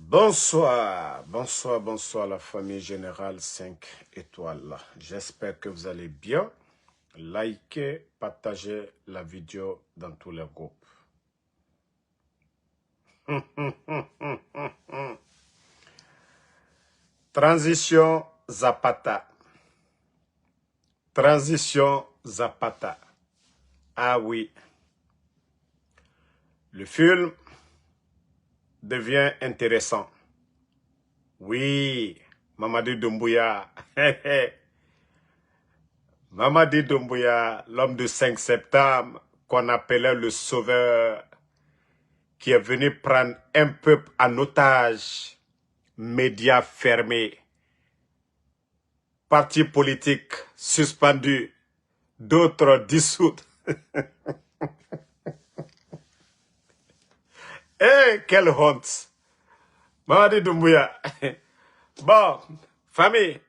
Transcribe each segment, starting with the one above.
Bonsoir, bonsoir, bonsoir la famille générale 5 étoiles. J'espère que vous allez bien. Likez, partagez la vidéo dans tous les groupes. Transition Zapata. Transition Zapata. Ah oui. Le film devient intéressant. Oui, Mamadi Doumbouya. Mamadi Doumbouya, l'homme du 5 septembre, qu'on appelait le sauveur, qui est venu prendre un peuple en otage, médias fermés, partis politiques suspendus, d'autres dissous. Eh, quelle honte! Mamadi Doumbouya. Bon, famille.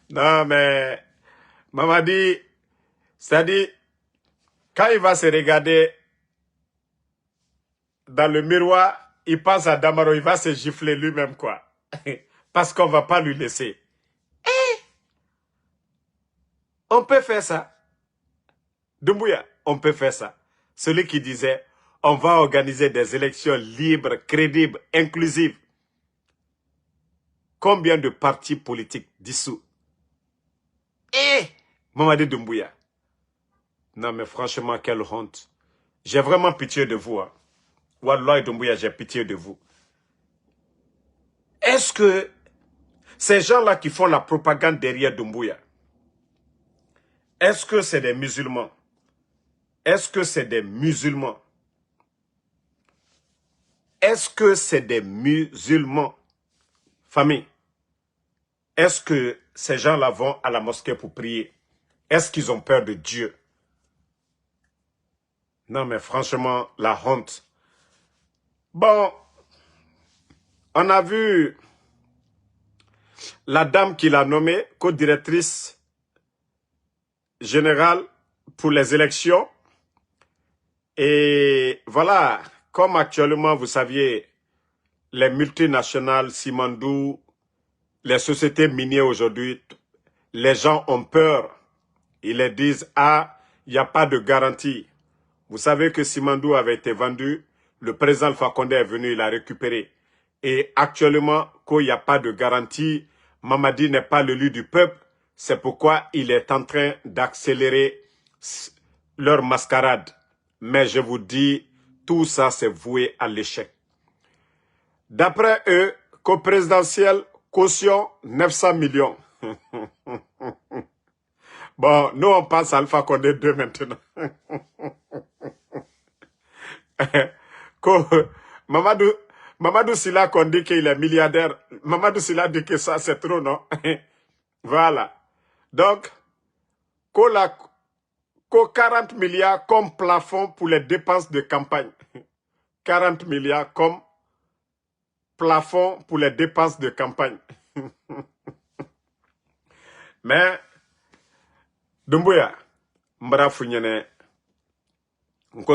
Non, mais Mamadi, c'est-à-dire, quand il va se regarder dans le miroir, il pense à Damaro, il va se gifler lui-même, quoi. Parce qu'on ne va pas lui laisser. On peut faire ça. Doumbouya, on peut faire ça. Celui qui disait, on va organiser des élections libres, crédibles, inclusives. Combien de partis politiques dissous? Mamadi Doumbouya. Non, mais franchement, quelle honte. J'ai vraiment pitié de vous. Hein. Wallah Doumbouya, j'ai pitié de vous. Est-ce que ces gens-là qui font la propagande derrière Doumbouya, est-ce que c'est des musulmans? Est-ce que c'est des musulmans? Est-ce que c'est des musulmans? Famille, est-ce que ces gens-là vont à la mosquée pour prier? Est-ce qu'ils ont peur de Dieu? Non, mais franchement, la honte. Bon, on a vu la dame qui l'a nommée co-directrice générale pour les élections. Et voilà, comme actuellement, vous saviez, les multinationales, Simandou, les sociétés minières aujourd'hui, les gens ont peur. Ils les disent, ah, il n'y a pas de garantie. Vous savez que Simandou avait été vendu, le président Alpha Condé est venu, il a récupéré. Et actuellement, qu'il n'y a pas de garantie, Mamadi n'est pas l'élu du peuple, c'est pourquoi il est en train d'accélérer leur mascarade. Mais je vous dis, tout ça c'est voué à l'échec. D'après eux, co-présidentiel, caution 900 millions. Bon, nous on passe à Alpha Condé 2 maintenant. Mamadou Silla qu'on dit qu'il est milliardaire. Mamadou Silla dit que ça c'est trop, non? Voilà. Donc, qu'au 40 milliards comme plafond pour les dépenses de campagne. 40 milliards comme plafond pour les dépenses de campagne. Mais, Doumbouya, Mbra Founyene,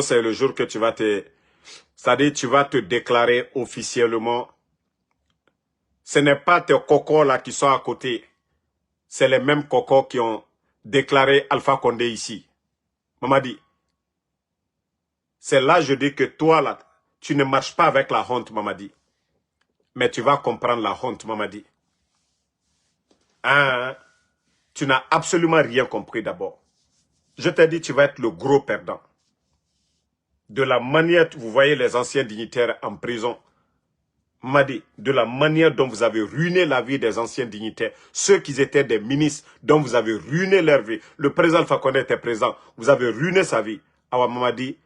c'est le jour que tu vas c'est-à-dire tu vas te déclarer officiellement. Ce n'est pas tes cocos là qui sont à côté. C'est les mêmes cocos qui ont déclaré Alpha Condé ici. Mamadi, c'est là je dis que toi là, tu ne marches pas avec la honte, Mamadi. Mais tu vas comprendre la honte, Mamadi. Hein? Tu n'as absolument rien compris d'abord. Je t'ai dit, tu vas être le gros perdant. De la manière, vous voyez les anciens dignitaires en prison. Mamadi, de la manière dont vous avez ruiné la vie des anciens dignitaires, ceux qui étaient des ministres, dont vous avez ruiné leur vie. Le président Alpha Condé était présent, vous avez ruiné sa vie. Awa Mamadi,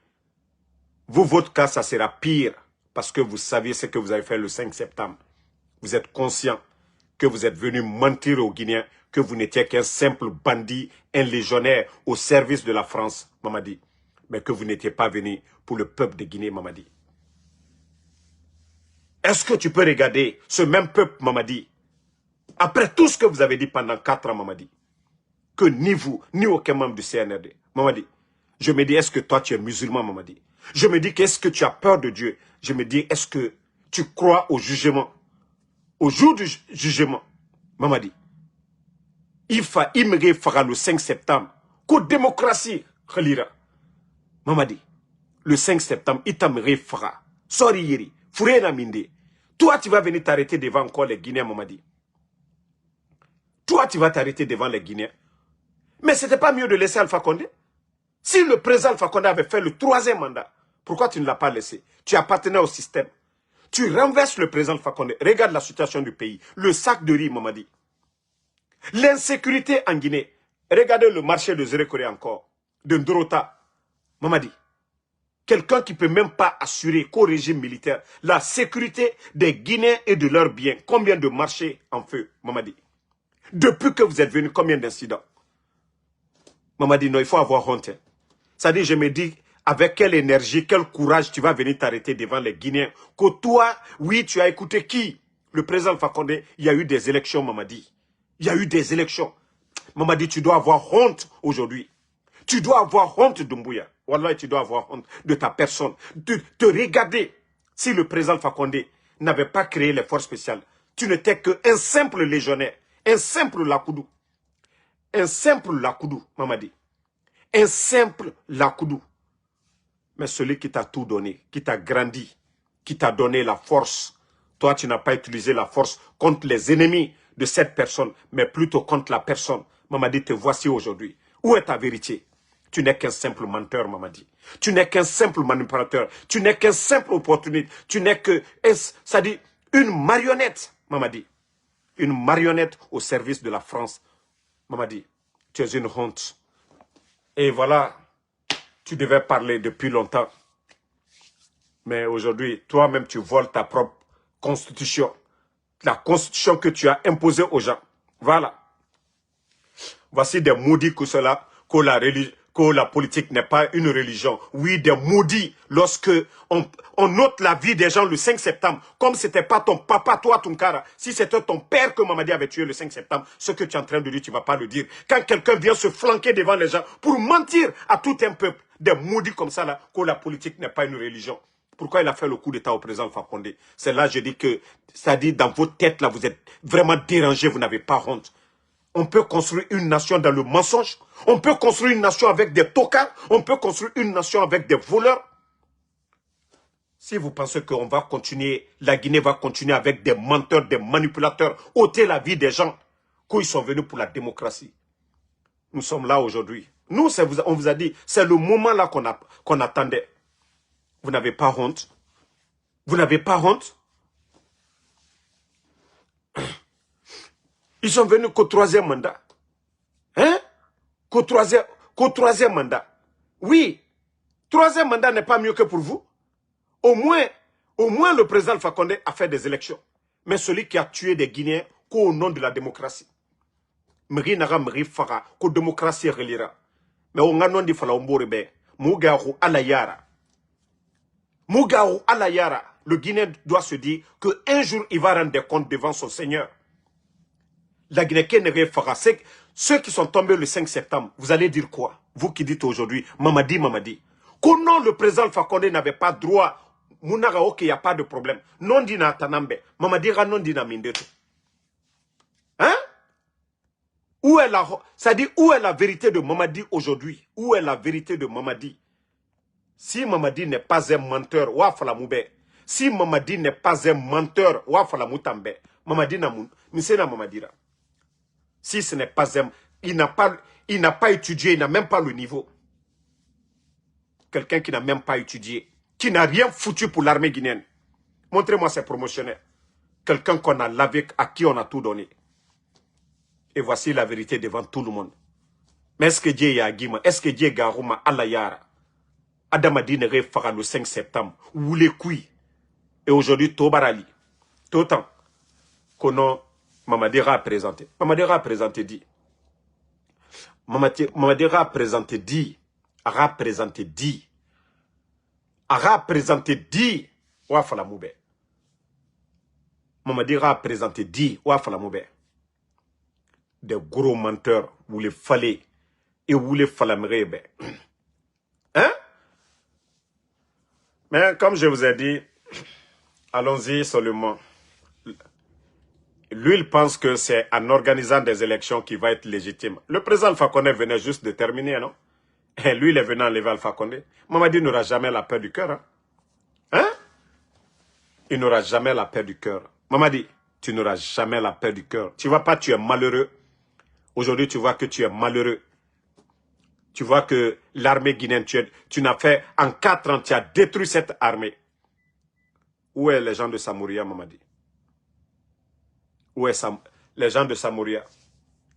vous, votre cas, ça sera pire, parce que vous saviez ce que vous avez fait le 5 septembre. Vous êtes conscient que vous êtes venu mentir aux Guinéens, que vous n'étiez qu'un simple bandit, un légionnaire au service de la France, Mamadi. Mais que vous n'étiez pas venu pour le peuple de Guinée, Mamadi. Est-ce que tu peux regarder ce même peuple, Mamadi, après tout ce que vous avez dit pendant 4 ans, Mamadi, que ni vous, ni aucun membre du CNRD, Mamadi, je me dis, est-ce que toi tu es musulman, Mamadi? Je me dis qu'est-ce que tu as peur de Dieu? Je me dis, est-ce que tu crois au jugement? Au jour du jugement, Mamadi, il me fera le 5 septembre. Qu'au démocratie, Khalira. Mamadi, le 5 septembre, il t'aimerait fera. Sorry, Yeri, Fouré Minde. Toi, tu vas venir t'arrêter devant encore les Guinéens, Mamadi. Toi, tu vas t'arrêter devant les Guinéens. Mais ce n'était pas mieux de laisser Alpha Condé? Si le président Alpha Condé avait fait le 3e mandat, pourquoi tu ne l'as pas laissé? Tu appartenais au système. Tu renverses le président Alpha Condé. Regarde la situation du pays. Le sac de riz, Mamadi. L'insécurité en Guinée. Regardez le marché de Zérékoré encore. De Ndorota. Mamadi. Quelqu'un qui ne peut même pas assurer qu'au régime militaire, la sécurité des Guinéens et de leurs biens. Combien de marchés en feu, Mamadi? Depuis que vous êtes venu, combien d'incidents? Mamadi, non, il faut avoir honte. C'est-à-dire, je me dis, avec quelle énergie, quel courage tu vas venir t'arrêter devant les Guinéens. Que toi, oui, tu as écouté qui? Le président Fakonde, il y a eu des élections, Mamadi. Il y a eu des élections. Mamadi, tu dois avoir honte aujourd'hui. Tu dois avoir honte, Doumbouya. Wallah, tu dois avoir honte de ta personne. De te regarder. Si le président Fakonde n'avait pas créé les forces spéciales, tu n'étais qu'un simple légionnaire. Un simple lakoudou. Un simple lakoudou, Mamadi. Un simple lakoudou. Mais celui qui t'a tout donné, qui t'a grandi, qui t'a donné la force, toi tu n'as pas utilisé la force contre les ennemis de cette personne, mais plutôt contre la personne. Mamadi, te voici aujourd'hui. Où est ta vérité? Tu n'es qu'un simple menteur, Mamadi. Tu n'es qu'un simple manipulateur. Tu n'es qu'un simple opportuniste. Tu n'es que, ça dit, une marionnette, Mamadi. Une marionnette au service de la France. Mamadi, tu es une honte. Et voilà, tu devais parler depuis longtemps. Mais aujourd'hui, toi-même, tu voles ta propre constitution. La constitution que tu as imposée aux gens. Voilà. Voici des maudits que cela, que la politique n'est pas une religion. Oui, des maudits lorsque on note la vie des gens le 5 septembre. Comme ce n'était pas ton papa, toi, Tunkara. Si c'était ton père que Mamadi avait tué le 5 septembre, ce que tu es en train de dire, tu ne vas pas le dire. Quand quelqu'un vient se flanquer devant les gens pour mentir à tout un peuple, des maudits comme ça, là, que la politique n'est pas une religion. Pourquoi il a fait le coup d'État au président Fakonde? C'est là, je dis que, ça dit, dans vos têtes, là, vous êtes vraiment dérangés, vous n'avez pas honte. On peut construire une nation dans le mensonge. On peut construire une nation avec des tocards. On peut construire une nation avec des voleurs. Si vous pensez qu'on va continuer, la Guinée va continuer avec des menteurs, des manipulateurs, ôter la vie des gens, qu'ils sont venus pour la démocratie. Nous sommes là aujourd'hui. Nous, on vous a dit, c'est le moment là qu'on attendait. Vous n'avez pas honte? Vous n'avez pas honte? Ils sont venus qu'au 3e mandat. Hein? Qu'au 3e mandat. Oui, 3e mandat n'est pas mieux que pour vous. Au moins le président Alpha Condé a fait des élections. Mais celui qui a tué des Guinéens qu'au nom de la démocratie. Mri naga mri fara, qu'au démocratie relira. Mais on a non dit fala omborebe. Mougaru alayara. Mougaru alayara. Le Guinéen doit se dire qu'un jour il va rendre des comptes devant son Seigneur. La Guinée fera. Ceux qui sont tombés le 5 septembre, vous allez dire quoi? Vous qui dites aujourd'hui, Mamadi, Mamadi. Comment le président Alpha Condé n'avait pas droit, Mounaga, ok, il n'y a pas de problème. Non dina tanambe, Mamadi non dina mindeto. Hein? Où est où est la vérité de Mamadi aujourd'hui? Où est la vérité de Mamadi? Si Mamadi n'est pas un menteur, wafala moube. Si Mamadi n'est pas un menteur, wafala moutambe. Mamadi na misena Mamadira. Si ce n'est pas un... Il n'a pas étudié, il n'a même pas le niveau. Quelqu'un qui n'a même pas étudié, qui n'a rien foutu pour l'armée guinéenne. Montrez-moi ses promotionnaires. Quelqu'un qu'on a lavé, à qui on a tout donné. Et voici la vérité devant tout le monde. Mais est-ce que Dieu est Agima? Est-ce que Dieu est Garouma Alayara? Adamadi ne fera le 5 septembre. Ou les couilles. Et aujourd'hui, Tobarali. Tout autant. Qu'on Mamadera a présenté. Mamadera a présenté dit. Mamadera a présenté dit. A présenté dit. A présenté dit. Ouafala moube. Mamadera a présenté dit. Ouafala moube. Des gros menteurs. Vous les fallez. Et vous les falamerez. Hein? Mais comme je vous ai dit, allons-y seulement. Lui, il pense que c'est en organisant des élections qu'il va être légitime. Le président Alpha Condé venait juste de terminer, non? Et lui, il est venu enlever Alpha Condé. Mamadi n'aura jamais la paix du cœur. Hein? Hein? Il n'aura jamais la paix du cœur. Mamadi, tu n'auras jamais la paix du cœur. Tu vois pas, tu es malheureux. Aujourd'hui, tu vois que tu es malheureux. Tu vois que l'armée guinéenne, tu n'as fait, en 4 ans, tu as détruit cette armée. Où est les gens de Samouria, Mamadi? Où est les gens de Samouria?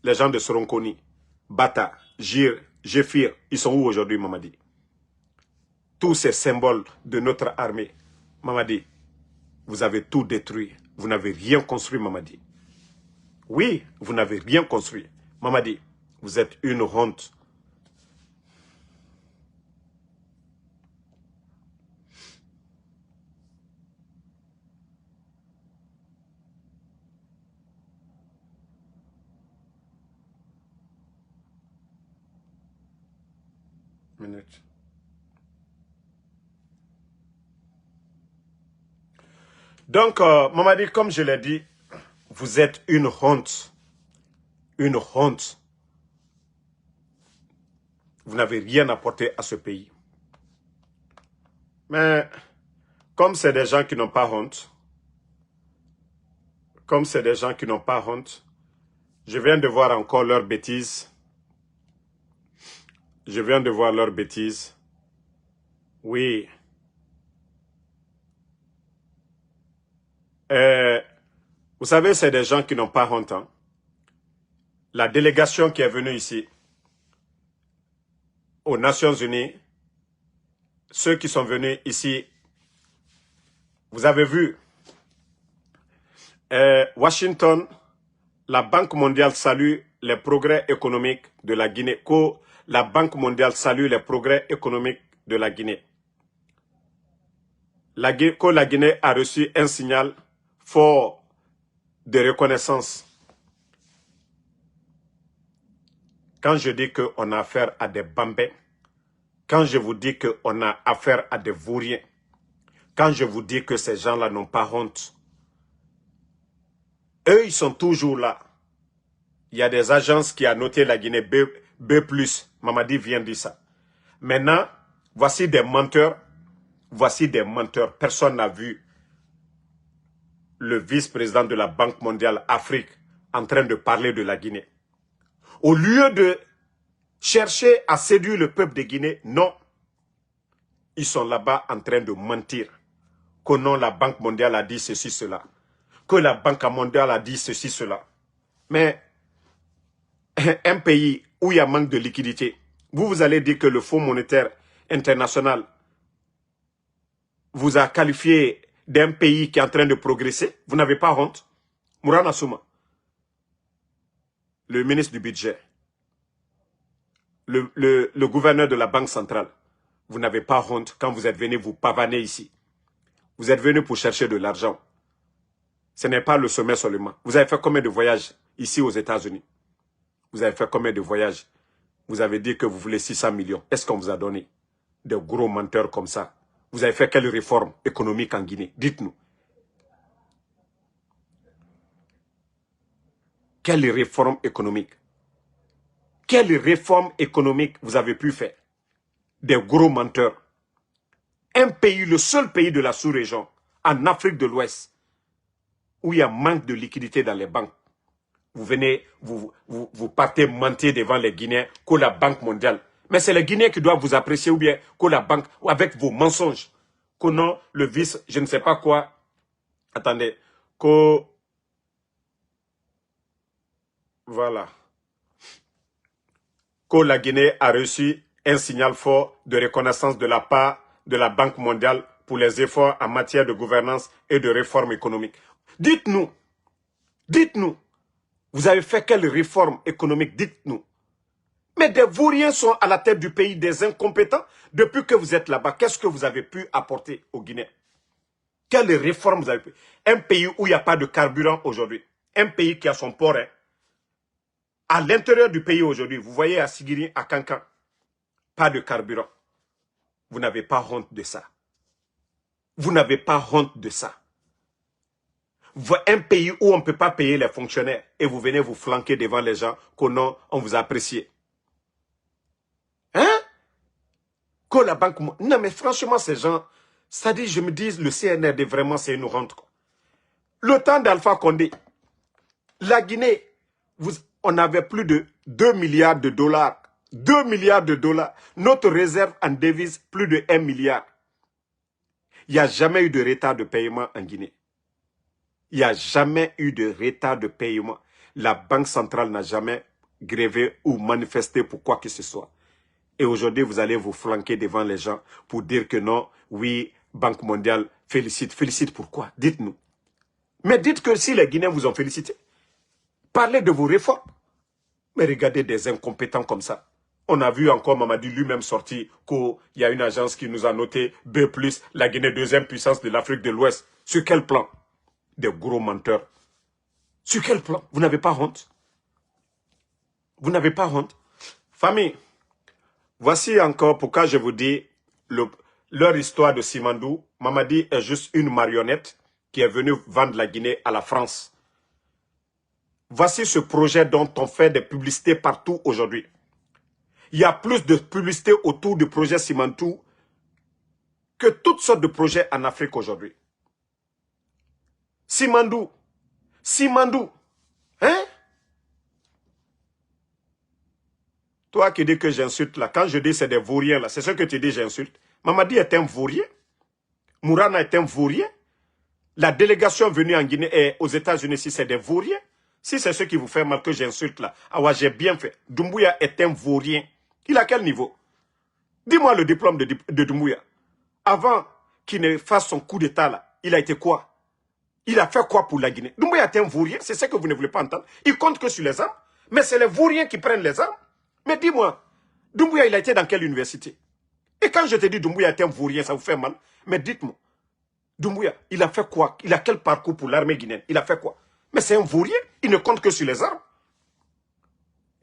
Les gens de Soronkoni, Bata, Jir, Jefir, ils sont où aujourd'hui, Mamadi? Tous ces symboles de notre armée, Mamadi, vous avez tout détruit. Vous n'avez rien construit, Mamadi. Oui, vous n'avez rien construit. Mamadi, vous êtes une honte. Minute. Donc, Mamadi, comme je l'ai dit, vous êtes une honte. Une honte. Vous n'avez rien apporté à ce pays. Mais, comme c'est des gens qui n'ont pas honte, comme c'est des gens qui n'ont pas honte, je viens de voir encore leurs bêtises. Je viens de voir leurs bêtises. Oui. Vous savez, c'est des gens qui n'ont pas honte. Hein? La délégation qui est venue ici, aux Nations Unies, ceux qui sont venus ici, vous avez vu, Washington, la Banque mondiale salue les progrès économiques de la Guinée. La Banque mondiale salue les progrès économiques de la Guinée. La Guinée a reçu un signal fort de reconnaissance. Quand je dis qu'on a affaire à des bambins, quand je vous dis qu'on a affaire à des vauriens, quand je vous dis que ces gens-là n'ont pas honte, eux, ils sont toujours là. Il y a des agences qui ont noté la Guinée B+. Mamadi vient de dire ça. Maintenant, voici des menteurs. Voici des menteurs. Personne n'a vu le vice-président de la Banque mondiale Afrique en train de parler de la Guinée. Au lieu de chercher à séduire le peuple de Guinée, non. Ils sont là-bas en train de mentir. Que non, la Banque mondiale a dit ceci, cela. Que la Banque mondiale a dit ceci, cela. Mais un pays où il y a manque de liquidité, vous allez dire que le Fonds monétaire international vous a qualifié d'un pays qui est en train de progresser. Vous n'avez pas honte? Mourana Souma, le ministre du budget, le gouverneur de la Banque centrale, vous n'avez pas honte quand vous êtes venu vous pavaner ici. Vous êtes venu pour chercher de l'argent. Ce n'est pas le sommet seulement. Vous avez fait combien de voyages ici aux États-Unis? Vous avez fait combien de voyages? Vous avez dit que vous voulez 600 millions. Est-ce qu'on vous a donné? Des gros menteurs comme ça. Vous avez fait quelle réforme économique en Guinée? Dites-nous. Quelle réforme économique? Quelle réforme économique vous avez pu faire? Des gros menteurs. Un pays, le seul pays de la sous-région, en Afrique de l'Ouest, où il y a manque de liquidité dans les banques. Vous venez, vous partez mentir devant les Guinéens que la Banque mondiale. Mais c'est les Guinéens qui doivent vous apprécier ou bien que la banque, ou avec vos mensonges. Que non, le vice, je ne sais pas quoi. Attendez, que... Voilà. Que la Guinée a reçu un signal fort de reconnaissance de la part de la Banque mondiale pour les efforts en matière de gouvernance et de réforme économique. Dites-nous, dites-nous, vous avez fait quelle réforme économique? Dites-nous. Mais des vauriens sont à la tête du pays, des incompétents. Depuis que vous êtes là-bas, qu'est-ce que vous avez pu apporter aux Guinéens? Quelles réformes vous avez pu? Un pays où il n'y a pas de carburant aujourd'hui. Un pays qui a son port. Hein. À l'intérieur du pays aujourd'hui, vous voyez à Sigiri, à Kankan, pas de carburant. Vous n'avez pas honte de ça. Vous n'avez pas honte de ça. Un pays où on ne peut pas payer les fonctionnaires et vous venez vous flanquer devant les gens qu'on on vous a apprécié. Hein? Que la banque... Non, mais franchement, ces gens, ça dit, je me dis, le CNRD, vraiment, c'est une honte. Le temps d'Alpha Condé, la Guinée, on avait plus de 2 milliards de dollars. 2 milliards de dollars. Notre réserve en devises, plus de 1 milliard. Il n'y a jamais eu de retard de paiement en Guinée. Il n'y a jamais eu de retard de paiement. La Banque centrale n'a jamais grévé ou manifesté pour quoi que ce soit. Et aujourd'hui, vous allez vous flanquer devant les gens pour dire que non, oui, Banque mondiale, félicite. Félicite pourquoi? Dites-nous. Mais dites que si les Guinéens vous ont félicité, parlez de vos réformes. Mais regardez des incompétents comme ça. On a vu encore Mamadi lui-même sortir qu'il y a une agence qui nous a noté B+, la Guinée deuxième puissance de l'Afrique de l'Ouest. Sur quel plan? Des gros menteurs. Sur quel plan? Vous n'avez pas honte? Vous n'avez pas honte? Famille, voici encore pourquoi je vous dis leur histoire de Simandou. Mamadi est juste une marionnette qui est venue vendre la Guinée à la France. Voici ce projet dont on fait des publicités partout aujourd'hui. Il y a plus de publicités autour du projet Simandou que toutes sortes de projets en Afrique aujourd'hui. Simandou. Simandou. Hein? Toi qui dis que j'insulte là, quand je dis c'est des vauriens là, c'est ce que tu dis j'insulte. Mamadi est un vaurien. Mourana est un vaurien. La délégation venue en Guinée et aux États-Unis, si c'est des vauriens. Si c'est ce qui vous fait mal que j'insulte là, ah ouais, j'ai bien fait. Doumbouya est un vaurien. Il a quel niveau? Dis-moi le diplôme de Doumbouya. Avant qu'il ne fasse son coup d'état là, il a été quoi? Il a fait quoi pour la Guinée? Doumbouya est un vaurien, c'est ce que vous ne voulez pas entendre. Il compte que sur les armes. Mais c'est les vauriens qui prennent les armes. Mais dis-moi, Doumbouya, il a été dans quelle université? Et quand je te dis Doumbouya est un vaurien, ça vous fait mal. Mais dites-moi, Doumbouya, il a fait quoi? Il a quel parcours pour l'armée guinéenne? Il a fait quoi? Mais c'est un vaurien, il ne compte que sur les armes.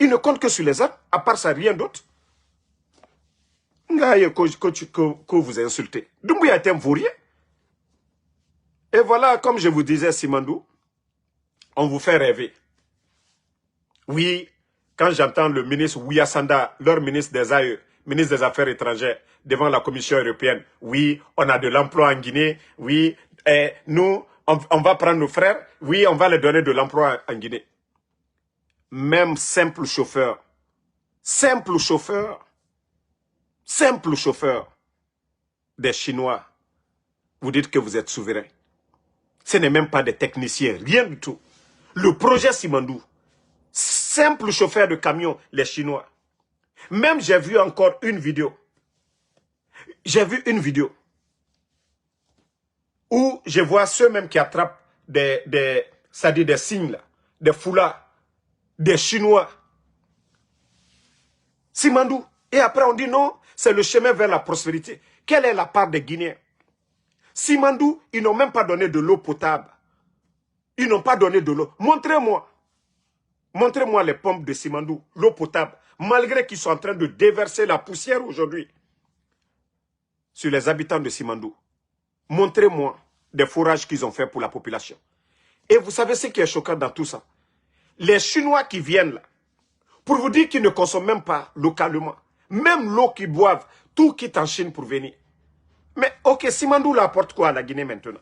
Il ne compte que sur les armes, à part ça, rien d'autre. Que vous insultez. Doumbouya est un vaurien. Et voilà, comme je vous disais, Simandou, on vous fait rêver. Oui, quand j'entends le ministre Ouyassanda, leur ministre des AE, ministre des Affaires étrangères, devant la Commission européenne, oui, on a de l'emploi en Guinée, oui, et nous, on va prendre nos frères, oui, on va leur donner de l'emploi en Guinée. Même simple chauffeur, des Chinois, vous dites que vous êtes souverain. Ce n'est même pas des techniciens, rien du tout. Le projet Simandou, simple chauffeur de camion, les Chinois. Même j'ai vu encore une vidéo. J'ai vu une vidéo où je vois ceux-mêmes qui attrapent des signes, là, des foulards, des Chinois. Simandou. Et après on dit non, c'est le chemin vers la prospérité. Quelle est la part des Guinéens? Simandou, ils n'ont même pas donné de l'eau potable. Ils n'ont pas donné de l'eau. Montrez-moi. Montrez-moi les pompes de Simandou, l'eau potable. Malgré qu'ils sont en train de déverser la poussière aujourd'hui sur les habitants de Simandou. Montrez-moi des fourrages qu'ils ont fait pour la population. Et vous savez ce qui est choquant dans tout ça? Les Chinois qui viennent là, pour vous dire qu'ils ne consomment même pas localement. Même l'eau qu'ils boivent, tout quitte en Chine pour venir. Mais ok, Simandou là apporte quoi à la Guinée maintenant?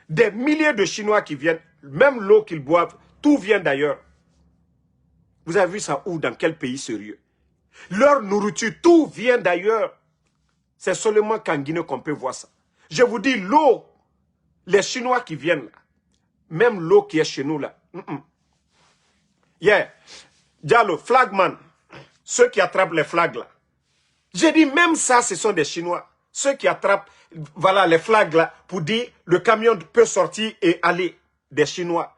Des milliers de Chinois qui viennent, même l'eau qu'ils boivent, tout vient d'ailleurs. Vous avez vu ça où, dans quel pays sérieux? Leur nourriture, tout vient d'ailleurs. C'est seulement qu'en Guinée qu'on peut voir ça. Je vous dis, l'eau, les Chinois qui viennent là, même l'eau qui est chez nous là. Yeah, Diallo, flagman, ceux qui attrapent les flags là. J'ai dit, même ça, ce sont des Chinois. Ceux qui attrapent, voilà, les flags là, pour dire, le camion peut sortir et aller. Des Chinois.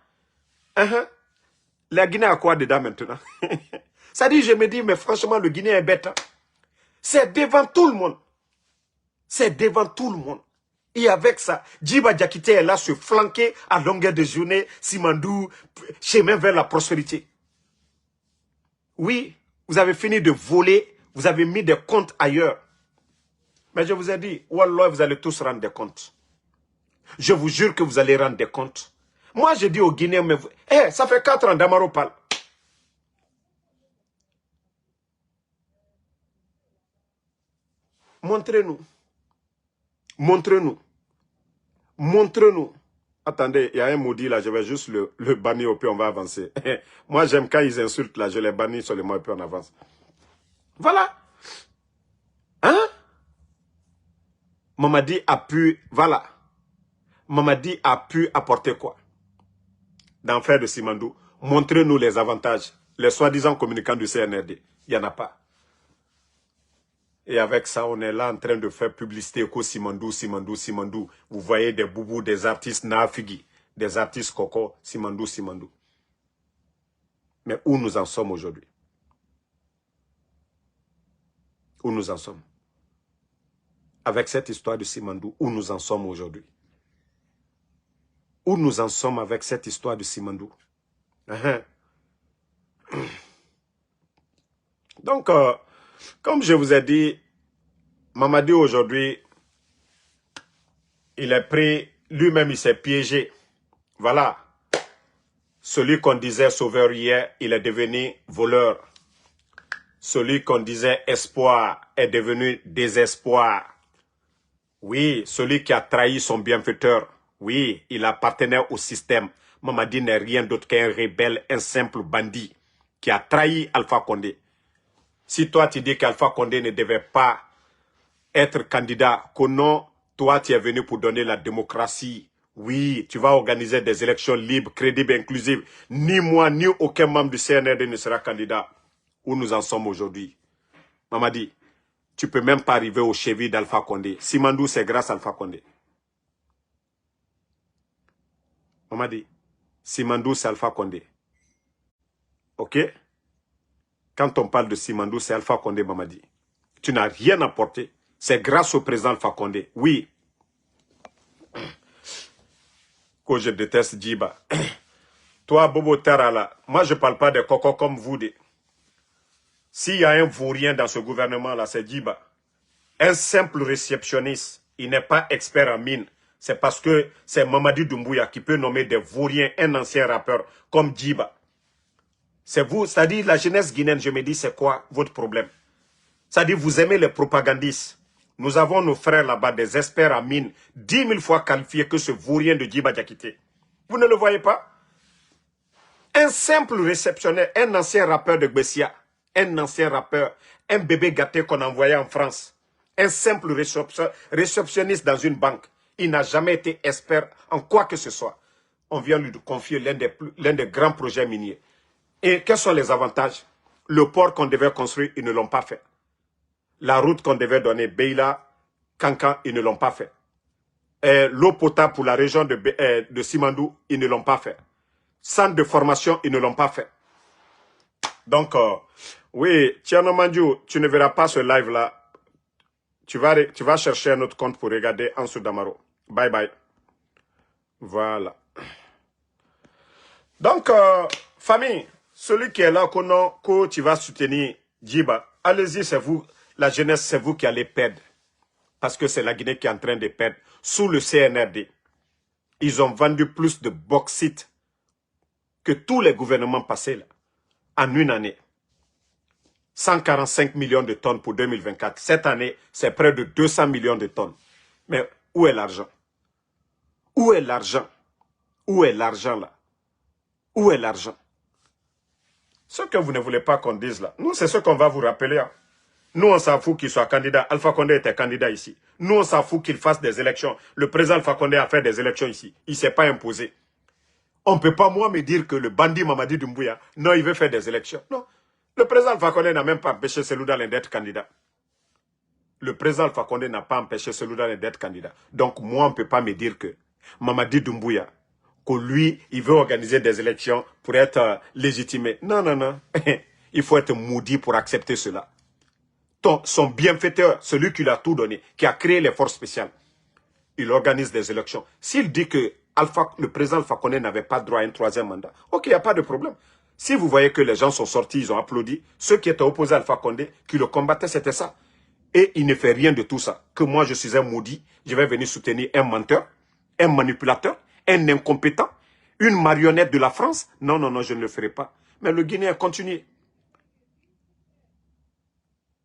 La Guinée a quoi dedans maintenant? Ça dit, je me dis, mais franchement, le Guinéen est bête. Hein? C'est devant tout le monde. C'est devant tout le monde. Et avec ça, Djiba Diakité est là, se flanquer à longueur de journée, Simandou, chemin vers la prospérité. Oui, vous avez fini de voler, vous avez mis des comptes ailleurs. Mais je vous ai dit, Wallah, vous allez tous rendre des comptes. Je vous jure que vous allez rendre des comptes. Moi, je dis aux Guinéens, mais vous... ça fait 4 ans d'Amaro parle. Montrez-nous. Montrez-nous. Montrez-nous. Attendez, il y a un maudit là, je vais juste le bannir et puis on va avancer. Moi, j'aime quand ils insultent là, je les bannis seulement et puis on avance. Voilà. Hein? Mamadi a pu, voilà. Mamadi a pu apporter quoi? Dans l'affaire de Simandou. Montrez-nous les avantages. Les soi-disant communicants du CNRD. Il n'y en a pas. Et avec ça, on est là en train de faire publicité que Simandou, Simandou, Simandou. Vous voyez des boubous, des artistes Nafigi, des artistes Coco, Simandou, Simandou. Mais où nous en sommes aujourd'hui? Où nous en sommes? Avec cette histoire de Simandou, où nous en sommes aujourd'hui? Où nous en sommes avec cette histoire de Simandou? Donc, comme je vous ai dit, Mamadi aujourd'hui, il est pris, lui-même il s'est piégé. Voilà. Celui qu'on disait sauveur hier, il est devenu voleur. Celui qu'on disait espoir est devenu désespoir. Oui, celui qui a trahi son bienfaiteur. Oui, il appartenait au système. Mamadi n'est rien d'autre qu'un rebelle, un simple bandit qui a trahi Alpha Condé. Si toi tu dis qu'Alpha Condé ne devait pas être candidat, que non, toi tu es venu pour donner la démocratie. Oui, tu vas organiser des élections libres, crédibles, inclusives. Ni moi, ni aucun membre du CNRD ne sera candidat. Où nous en sommes aujourd'hui? Mamadi, tu ne peux même pas arriver au cheville d'Alpha Condé. Simandou, c'est grâce à Alpha Condé. Mamadi, Simandou, c'est Alpha Condé. Ok? Quand on parle de Simandou, c'est Alpha Condé, Mamadi. Tu n'as rien apporté. C'est grâce au président Alpha Condé. Oui. Que je déteste Djiba. Toi, Bobo Terala, moi je ne parle pas de coco comme vous. S'il y a un vaurien dans ce gouvernement-là, c'est Djiba. Un simple réceptionniste, il n'est pas expert en mine. C'est parce que c'est Mamadi Doumbouya qui peut nommer des vauriens, un ancien rappeur comme Djiba. C'est vous, c'est-à-dire la jeunesse guinéenne, je me dis, c'est quoi votre problème? C'est-à-dire, vous aimez les propagandistes. Nous avons nos frères là-bas, des experts en mine, 10 000 fois qualifiés que ce vaurien de Djiba Diakité. Vous ne le voyez pas? Un simple réceptionnaire, un ancien rappeur de Gbessia, un ancien rappeur, un bébé gâté qu'on envoyait en France, un simple réceptionniste dans une banque. Il n'a jamais été expert en quoi que ce soit. On vient lui confier l'un des grands projets miniers. Et quels sont les avantages? Le port qu'on devait construire, ils ne l'ont pas fait. La route qu'on devait donner, Beila, Kankan, ils ne l'ont pas fait. L'eau potable pour la région de Simandou, ils ne l'ont pas fait. Centre de formation, ils ne l'ont pas fait. Donc, oui, Tiano Mandjou, tu ne verras pas ce live-là. Tu vas chercher un autre compte pour regarder Ansou Damaro. Bye bye. Voilà. Donc, famille, celui qui est là, que tu vas soutenir Djiba, allez-y, c'est vous. La jeunesse, c'est vous qui allez perdre. Parce que c'est la Guinée qui est en train de perdre. Sous le CNRD, ils ont vendu plus de bauxite que tous les gouvernements passés là, en une année. 145 millions de tonnes pour 2024. Cette année, c'est près de 200 millions de tonnes. Mais où est l'argent? Où est l'argent? Où est l'argent là? Où est l'argent? Ce que vous ne voulez pas qu'on dise là, nous, c'est ce qu'on va vous rappeler. Hein. Nous, on s'en fout qu'il soit candidat. Alpha Condé était candidat ici. Nous, on s'en fout qu'il fasse des élections. Le président Alpha Condé a fait des élections ici. Il ne s'est pas imposé. On ne peut pas, moi, me dire que le bandit Mamadi Doumbouya, non, il veut faire des élections. Non. Le président Alpha Condé n'a même pas empêché Cellou Dalein d'être candidat. Le président Alpha Condé n'a pas empêché Cellou Dalein d'être candidat. Donc, moi, on ne peut pas me dire que Mamadi Doumbouya, que lui, il veut organiser des élections pour être légitimé. Non, non, non. Il faut être maudit pour accepter cela. Son bienfaiteur, celui qui lui a tout donné, qui a créé les forces spéciales, il organise des élections. S'il dit que le président Alpha Condé n'avait pas droit à un troisième mandat, ok, il n'y a pas de problème. Si vous voyez que les gens sont sortis, ils ont applaudi, ceux qui étaient opposés à Alpha Condé, qui le combattaient, c'était ça. Et il ne fait rien de tout ça. Que moi, je suis un maudit, je vais venir soutenir un menteur, un manipulateur, un incompétent, une marionnette de la France. Non, non, non, je ne le ferai pas. Mais le Guinéen continue.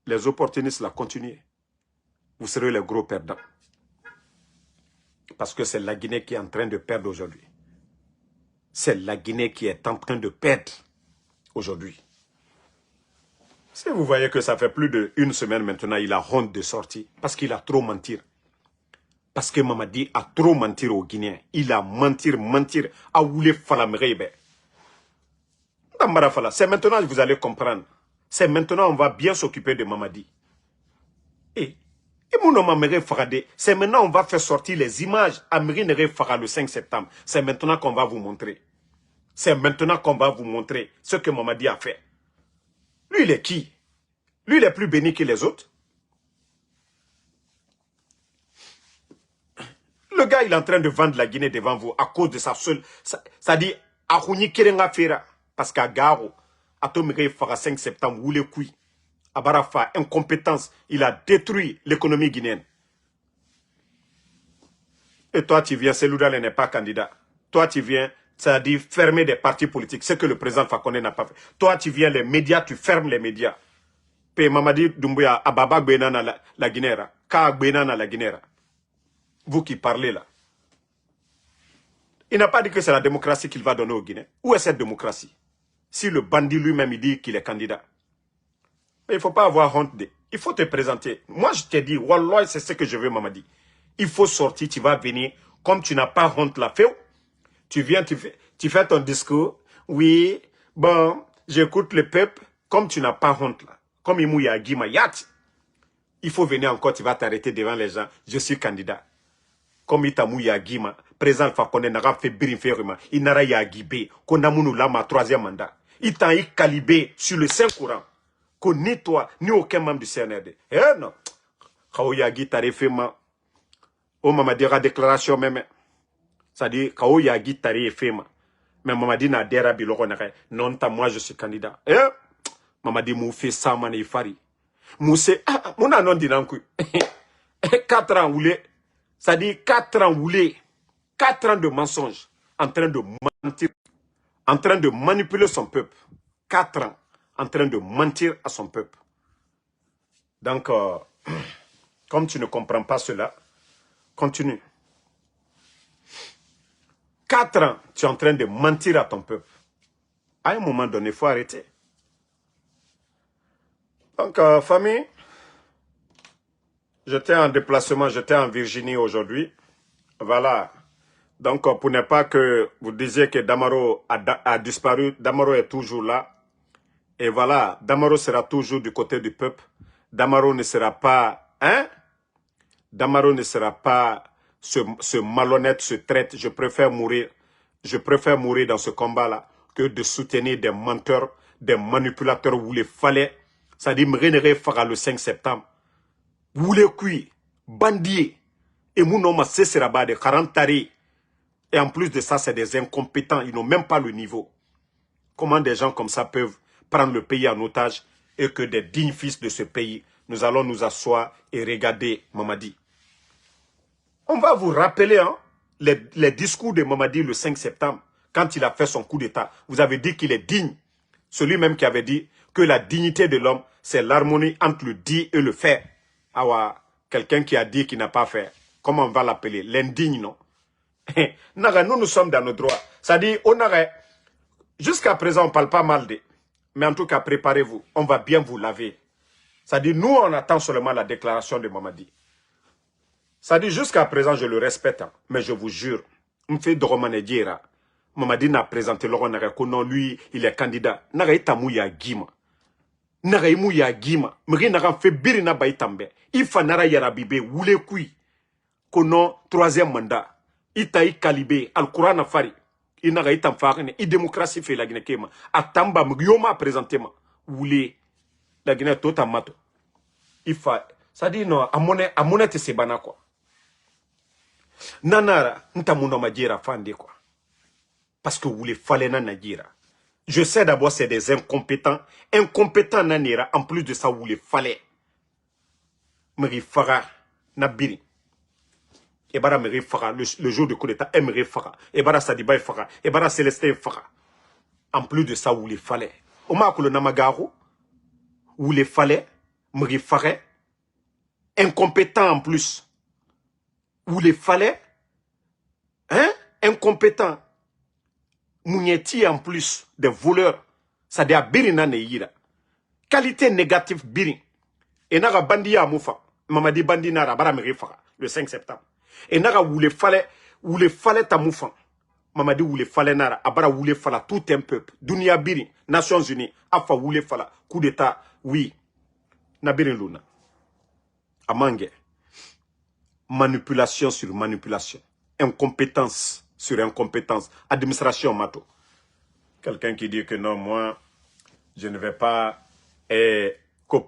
Les opportunistes là, continuez. Vous serez les gros perdants. Parce que c'est la Guinée qui est en train de perdre aujourd'hui. C'est la Guinée qui est en train de perdre aujourd'hui. Si vous voyez que ça fait plus d'une semaine maintenant, il a honte de sortir. Parce qu'il a trop menti. Parce que Mamadi a trop menti aux Guinéens. Il a menti. A voulu falamrebe. C'est maintenant que vous allez comprendre. C'est maintenant qu'on va bien s'occuper de Mamadi. C'est maintenant qu'on va faire sortir les images à Merinere Farah le 5 septembre. C'est maintenant qu'on va vous montrer. C'est maintenant qu'on va vous montrer ce que Mamadi a fait. Lui, il est qui? Lui, il est plus béni que les autres. Le gars, il est en train de vendre la Guinée devant vous à cause de sa seule... Ça dit, Arouni Kerenga Fera. Parce qu'à Garo, Atomire Farah 5 septembre, où les couilles. Abarafa, incompétence, il a détruit l'économie guinéenne. Et toi, tu viens, Seloudal n'est pas candidat. Toi, tu viens, ça a dit fermer des partis politiques, ce que le président Fakonde n'a pas fait. Toi, tu viens, les médias, tu fermes les médias. Pe Mamadi Doumbouya, Ababa Gbenana la Guinéra, Ka Gbenana la Guinéra. Vous qui parlez là. Il n'a pas dit que c'est la démocratie qu'il va donner au Guinée. Où est cette démocratie? Si le bandit lui-même, il dit qu'il est candidat. Mais il ne faut pas avoir honte. Il faut te présenter. Moi, je t'ai dit, Wallah, c'est ce que je veux, Mamadi. Il faut sortir, tu vas venir. Comme tu n'as pas honte la fait, tu viens, tu fais ton discours. Oui, bon, j'écoute le peuple. Comme tu n'as pas honte là. Comme Imouya Guima Yat. Il faut venir encore, tu vas t'arrêter devant les gens. Je suis candidat. Comme Itamouya Guima, président Fakonde n'a fait birinferima. Il n'a rien guibé. Qu'on a mounou lama troisième mandat. Il t'a calibé sur le Saint-Courant. Que ni toi, ni aucun membre du CNRD. Eh non. Kaoyagi tarifema. O Mamadi a déclaration même. Ça dit, Kaoyagi tarifema. Mais Mamadi n'a dera biloko nare. Non, moi je suis candidat. Eh? Mamadi mou fait ça, mané fari. Mousse, mon anon dinankou. 4 ans oulé. Ça dit 4 ans oulé. 4 ans de mensonges. En train de mentir. En train de manipuler son peuple. 4 ans. En train de mentir à son peuple. Donc, comme tu ne comprends pas cela, continue. 4 ans, tu es en train de mentir à ton peuple. À un moment donné, il faut arrêter. Donc, famille, j'étais en déplacement, j'étais en Virginie aujourd'hui. Voilà. Donc, pour ne pas que vous disiez que Damaro a disparu, Damaro est toujours là. Et voilà, Damaro sera toujours du côté du peuple. Damaro ne sera pas, hein? Damaro ne sera pas ce malhonnête, ce traître. Je préfère mourir dans ce combat-là que de soutenir des menteurs, des manipulateurs où il fallait. Ça dit, Mrenere Farah le 5 septembre. Vous les cuits, bandits. Et mon nom, c'est Seraba de 40 tarés. Et en plus de ça, c'est des incompétents. Ils n'ont même pas le niveau. Comment des gens comme ça peuvent prendre le pays en otage et que des dignes fils de ce pays, nous allons nous asseoir et regarder Mamadi. On va vous rappeler hein, les discours de Mamadi le 5 septembre, quand il a fait son coup d'État. Vous avez dit qu'il est digne. Celui-même qui avait dit que la dignité de l'homme, c'est l'harmonie entre le dit et le faire. Ah ouais, quelqu'un qui a dit qu'il n'a pas fait. Comment on va l'appeler? L'indigne, non? Nous sommes dans nos droits. Ça dit, on aurait... Jusqu'à présent, on ne parle pas mal de... Mais en tout cas, préparez-vous. On va bien vous laver. Ça dit, nous, on attend seulement la déclaration de Mamadi. Ça dit, jusqu'à présent, je le respecte. Hein, mais je vous jure, on fait Dromanedjera. Mamadi n'a présenté Laurent que non, lui, il est candidat. Naraï Tamouya Guima. Naraï Mouya Guima. Mri n'a fait birina baïtambe. Il fa nara yarabibe, oule kui. Konon, troisième mandat. Itaï Kalibé, Al-Quran Fari. Il n'a pas fait il démocratie fait la Guinée Kema. Atamba Mrioma présenté ma. Oule. La Guinée tout en mato. Il fa. Ça dit non, à monnaie te sebana quoi. Nanara, ntamuno majira fande quoi. Parce que vous les fallait nanajira. Je sais d'abord c'est des incompétents. Incompétents nanira, en plus de ça vous les fallait. Meri Farah, Nabiri. Ebara Meri Farah, le jour du coup d'état, Meri Farah. Ebara Sadiba Farah. Ebara Célestin Farah. En plus de ça, où il fallait. Oma Kolo Namagaro, où il fallait, Meri Farah, incompétent en plus. Où il fallait, hein, incompétent. Mounieti en plus, des voleurs. Ça dit à Birina Neira. Qualité négative Birin. Et Nara Bandi à Moufa. Mamadi Bandi Nara, Bara Meri Farah, le 5 septembre. Et Nara où il fallait ta Moufa. Mamadi où il fallait Nara, Abara où il fallait tout un peuple. Dunia Birin, Nations Unies, Afa où il fallait, coup d'état, oui. Nabirin Luna. Amangue. Manipulation sur manipulation. Incompétence sur incompétence. Administration mato. Quelqu'un qui dit que non, moi, je ne vais pas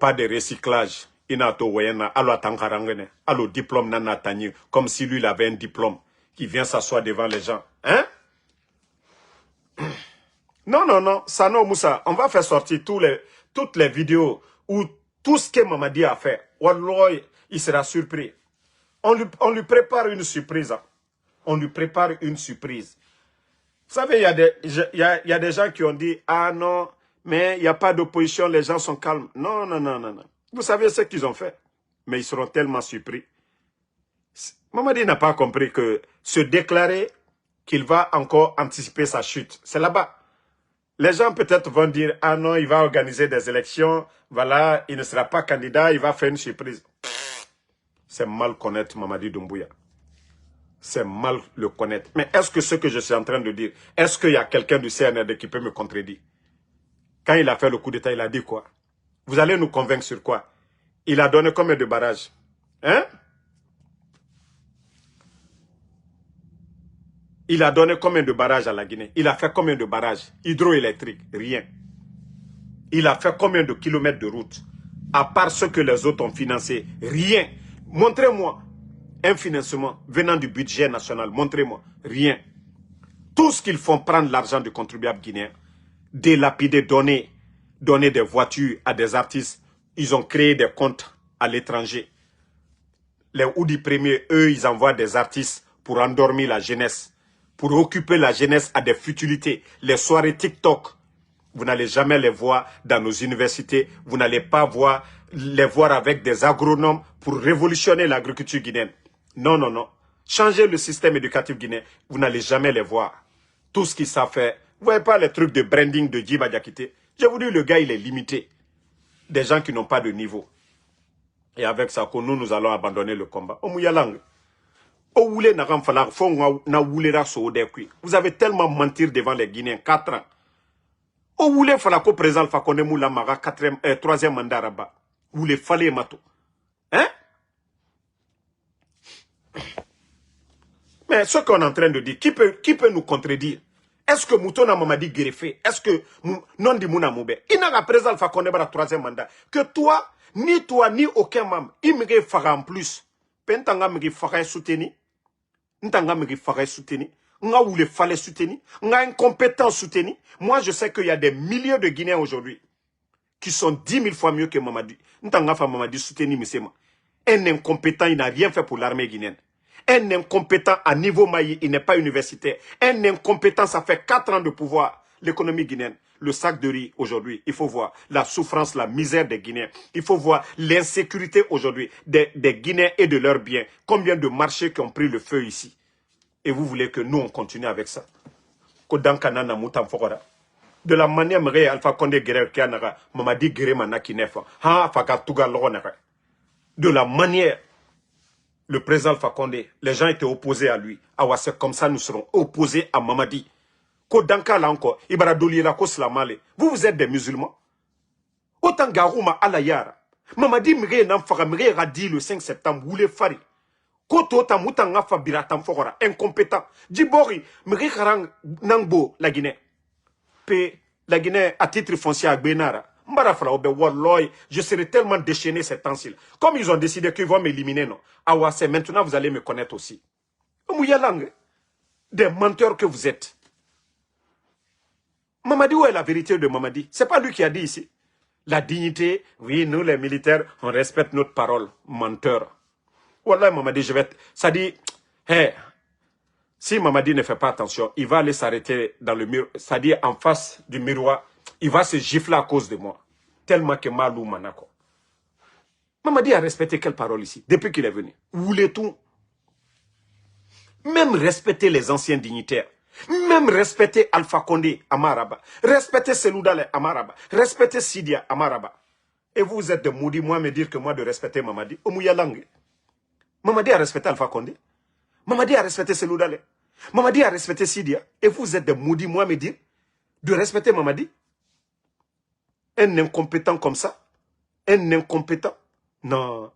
pas de recyclage. Inato wayena, allo atankarangene, allo diplôme nanatani, comme si lui il avait un diplôme qui vient s'asseoir devant les gens. Hein? Non, non, non, Sano Moussa, on va faire sortir toutes les vidéos où tout ce que Mamadi a fait. Wallah, il sera surpris. On lui prépare une surprise. On lui prépare une surprise. Vous savez, il y a des gens qui ont dit, ah non, mais il n'y a pas d'opposition, les gens sont calmes. Non, non, non, non, non. Vous savez ce qu'ils ont fait. Mais ils seront tellement surpris. Mamadi n'a pas compris que se déclarer qu'il va encore anticiper sa chute, c'est là-bas. Les gens peut-être vont dire, ah non, il va organiser des élections, voilà, il ne sera pas candidat, il va faire une surprise. C'est mal connaître Mamadi Doumbouya. C'est mal le connaître. Mais est-ce que ce que je suis en train de dire, est-ce qu'il y a quelqu'un du CNRD qui peut me contredire? Quand il a fait le coup d'État, il a dit quoi? Vous allez nous convaincre sur quoi? Il a donné combien de barrages? Hein? Il a donné combien de barrages à la Guinée? Il a fait combien de barrages hydroélectriques? Rien. Il a fait combien de kilomètres de route? À part ce que les autres ont financé? Rien. Montrez-moi un financement venant du budget national. Montrez-moi. Rien. Tout ce qu'ils font prendre l'argent du contribuable guinéen, délapider, donner des voitures à des artistes. Ils ont créé des comptes à l'étranger. Les Oudi premiers, eux, ils envoient des artistes pour endormir la jeunesse, pour occuper la jeunesse à des futilités. Les soirées TikTok, vous n'allez jamais les voir dans nos universités. Vous n'allez pas les voir avec des agronomes pour révolutionner l'agriculture guinéenne. Non, non, non. Changer le système éducatif guinéen, vous n'allez jamais les voir. Tout ce qu'ils savent faire. Vous voyez pas les trucs de branding de Djiba Diakité. Je vous dis, le gars, il est limité. Des gens qui n'ont pas de niveau. Et avec ça, nous allons abandonner le combat. Vous avez tellement menti devant les Guinéens, 4 ans. Vous voulez faire la président Alpha Condé Moula Mara, 3e mandat Rabat. Vous voulez fallait mato. Hein? Mais ce qu'on est en train de dire, qui peut nous contredire? Est-ce que Moutona Mamadi greffé? Est-ce que non di Mouna Moube? Il n'a pas président Alpha Condé Mara 3e mandat. Que toi, ni aucun membre, il me fera en plus. Pentanga me fera soutenir. Ntanga me fera soutenir. Nga où le fallait soutenir. Nga incompétent soutenir. Moi, je sais qu'il y a des milliers de Guinéens aujourd'hui qui sont 10 000 fois mieux que Mamadi. Ntanga fa Mamadi soutenir, monsieur. Un incompétent, il n'a rien fait pour l'armée guinéenne. Un incompétent à niveau maillé, il n'est pas universitaire. Un incompétent, ça fait 4 ans de pouvoir. L'économie guinéenne, le sac de riz aujourd'hui, il faut voir la souffrance, la misère des Guinéens. Il faut voir l'insécurité aujourd'hui des Guinéens et de leurs biens. Combien de marchés qui ont pris le feu ici. Et vous voulez que nous, on continue avec ça. De la manière que Alpha Condé Guerre Kianaga, Mamadi Guerre Manakinefa, de la manière, le président Alpha Condé, les gens étaient opposés à lui. Ah, c'est comme ça nous serons opposés à Mamadi. Kodanka là encore, Ibaradoli la Koslamale. Vous êtes des musulmans. Autant Garouma Alayara. Mamadi Mire Namfara Mire a dit le 5 septembre, vous les fari. Koto ta mutanga fa biratam fora incompétent. Djibori Mire Karang Nangbo la Guinée. La Guinée à titre foncier à Benara. Je serai tellement déchaîné ces temps-ci. Comme ils ont décidé qu'ils vont m'éliminer, non. Ah c'est maintenant vous allez me connaître aussi. Des menteurs que vous êtes. Mamadi, où est la vérité de Mamadi? C'est pas lui qui a dit ici. La dignité, oui, nous les militaires, on respecte notre parole. Menteur. Wallah, Mamadi, je vais... Ça dit, hey, si Mamadi ne fait pas attention, il va aller s'arrêter dans le mur, c'est-à-dire en face du miroir, il va se gifler à cause de moi. Tellement que Malou Manako. Mamadi a respecté quelle parole ici, depuis qu'il est venu? Vous voulez tout? Même respecter les anciens dignitaires. Même respecter Alpha Condé à Maraba. Respecter Seloudale à Maraba. Respecter Sidia à Maraba. Et vous êtes de maudits, moi, me dire que moi de respecter Mamadi. Omouyalang. Mamadi a respecté Alpha Condé. Mamadi a respecté Seloudale. Mamadi a respecté Sidia. Et vous êtes de maudits, moi, me dire de respecter Mamadi. Un incompétent comme ça. Un incompétent. Non.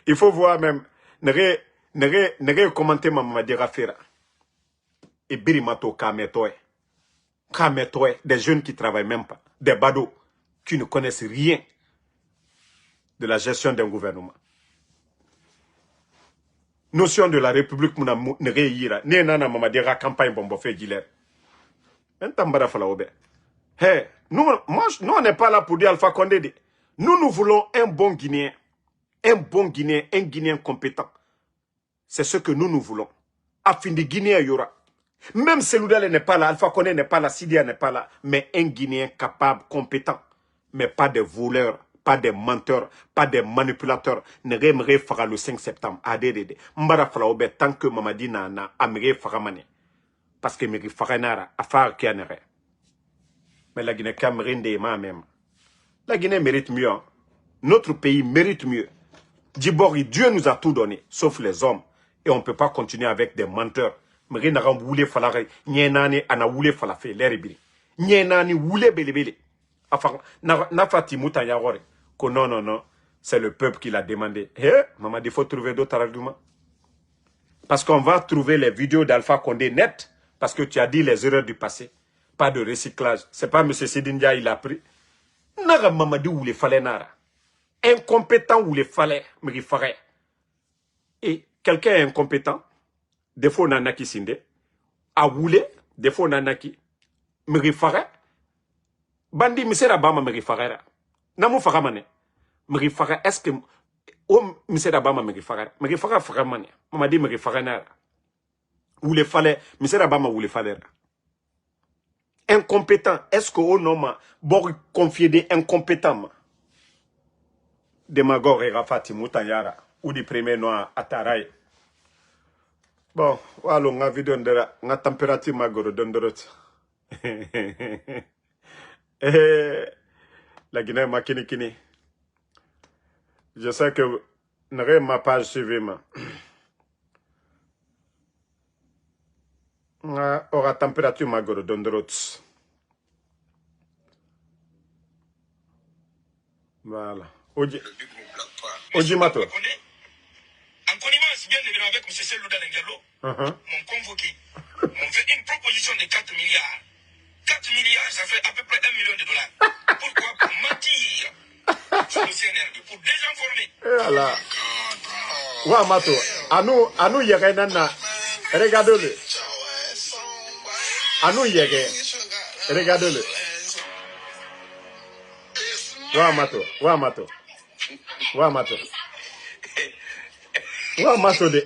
Il faut voir même. Nere commenter Mamadi Rafera. Et Birimato Kametoe. Kametoe. Des jeunes qui ne travaillent même pas. Des badauds qui ne connaissent rien de la gestion d'un gouvernement. Notion de la République, nere yira. Ne nana Mamadi Ra campagne bombo fait gilet. Hey, nous, on n'est pas là pour dire Alpha Condé. Nous voulons un bon Guinéen. Un bon Guinéen, un Guinéen compétent. C'est ce que nous voulons. Afin de Guinéen, il y aura. Même Seloudale n'est pas là, Alpha Condé n'est pas là, Sidia n'est pas là. Mais un Guinéen capable, compétent. Mais pas des voleurs, pas des menteurs, pas des manipulateurs. Ne fera le 5 septembre. Adédédé. Mbara falaobe tant que Mamadi na amere faramane. Parce que Miri Faranara, affaire qui en est. Mais la Guinée Cameroun des même. La Guinée mérite mieux. Hein. Notre pays mérite mieux. Djibori, Dieu nous a tout donné, sauf les hommes. Et on ne peut pas continuer avec des menteurs. Miri n'a voulu falare, nyenani ana voulu falafe, l'eribiri. Nyenani voulu belebele. Enfin, n'a fati mouta yawore. Que non, c'est le peuple qui l'a demandé. Eh, maman, il faut trouver d'autres arguments. Parce qu'on va trouver les vidéos d'Alpha Condé net, parce que tu as dit les erreurs du passé. Pas de recyclage. C'est pas M. Sidindia, il a pris. Naga Mamadi ou les fallait nara. Incompétent ou les fallait, mais il ferait. Et quelqu'un est incompétent, des fois nanaki sinde, a voulu, des fois nanaki, mais il ferait. Bandi misera bama me il ferait. Namu faramane. Mais il ferait, est-ce que, oh misera bama me il ferait. Mais il ferait faramane. Mamadi me il ferait nara. Ou les fallait, misera bama ou les fallait. Incompétent, est-ce que au nom bon confier des incompétents Demagor et Rafati Moutayara ou du premier noir à Taraï. Bon, voilà, on a vu la température magoro d'Ondorot. La Guinée m'a kini. Je sais que n'aurait ma page suivie. Aura température magoro d'Ondorot. Voilà. Oji Mato. En connivence bien évidemment avec M. Seloudale Nguello, m'ont convoqué, m'ont fait une proposition de 4 milliards. 4 milliards, ça fait à peu près $1 million. Pourquoi? Pour mentir sur le CNRD, pour désinformer. Voilà. Wa Mato, à nous yerenana. Regardez-le. À nous yere. Regardez-le. Wa Mato. Wa Mato de.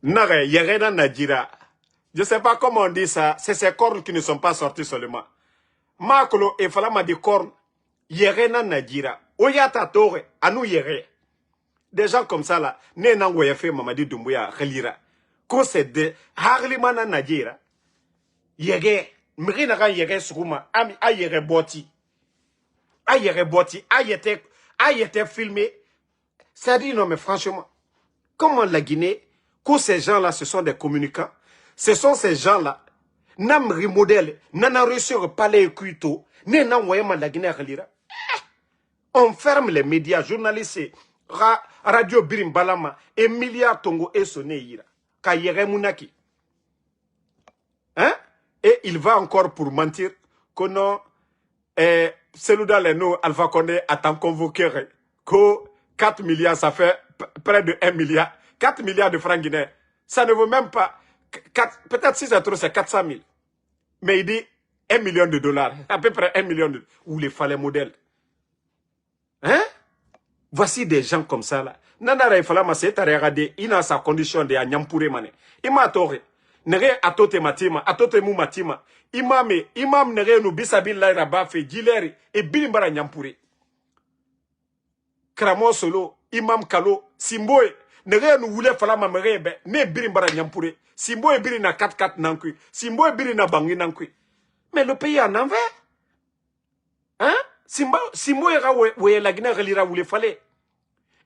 Nare, Yerena Nadjira. Je ne sais pas comment on dit ça. C'est ces cornes qui ne sont pas sorties seulement. Makolo et Falama des cornes. Yerena Nadjira. Oyata Tore, Anou Yere. Des gens comme ça là, Nena Ngoyefe Mamadi Doumbouya Khalira. Quand c'est de Harlimana Nadjira. Yere, Mrinara Yere Souma, Ami Ayere Boti. Ayere Boti, Ayete filmé. Ça dit non mais franchement, comment la Guinée, que ces gens-là, ce sont des communicants, ce sont ces gens-là, nam remodèle, nana reçu palais Kuito, nena Ngoyama la Guinée Khalira. On ferme les médias, journalistes, Radio Birim Balama, Emilia Tongo et Soneira, Kayere Mounaki. Hein? Et il va encore pour mentir que non, Selouda Leno, Alpha Condé attend convoqué que 4 milliards, ça fait près de 1 milliard. 4 milliards de francs guinéens. Ça ne vaut même pas. Peut-être si c'est trop, c'est 400 000. Mais il dit 1 million de dollars. À peu près 1 million de... Où les fallait modèles. Hein? Voici des gens comme ça là. Nandara il fallait m'asseoir à regarder. Il a sa condition de Nyampure mané. Il m'a toré. Nere atote matima, atote mu matima. Imam nere no bisabil la rabafe, gileri, et bilimbara Nyampure. Kramo solo, imam kalo, simboe. Nere no wule fala mamerebe, ne bilimbara Nyampure. Simboe bili na 4-4 nankui. Simboe bili na bangi nankui. Mais le pays en envers. Hein? Simboe ra we la Guinée relira wule fale.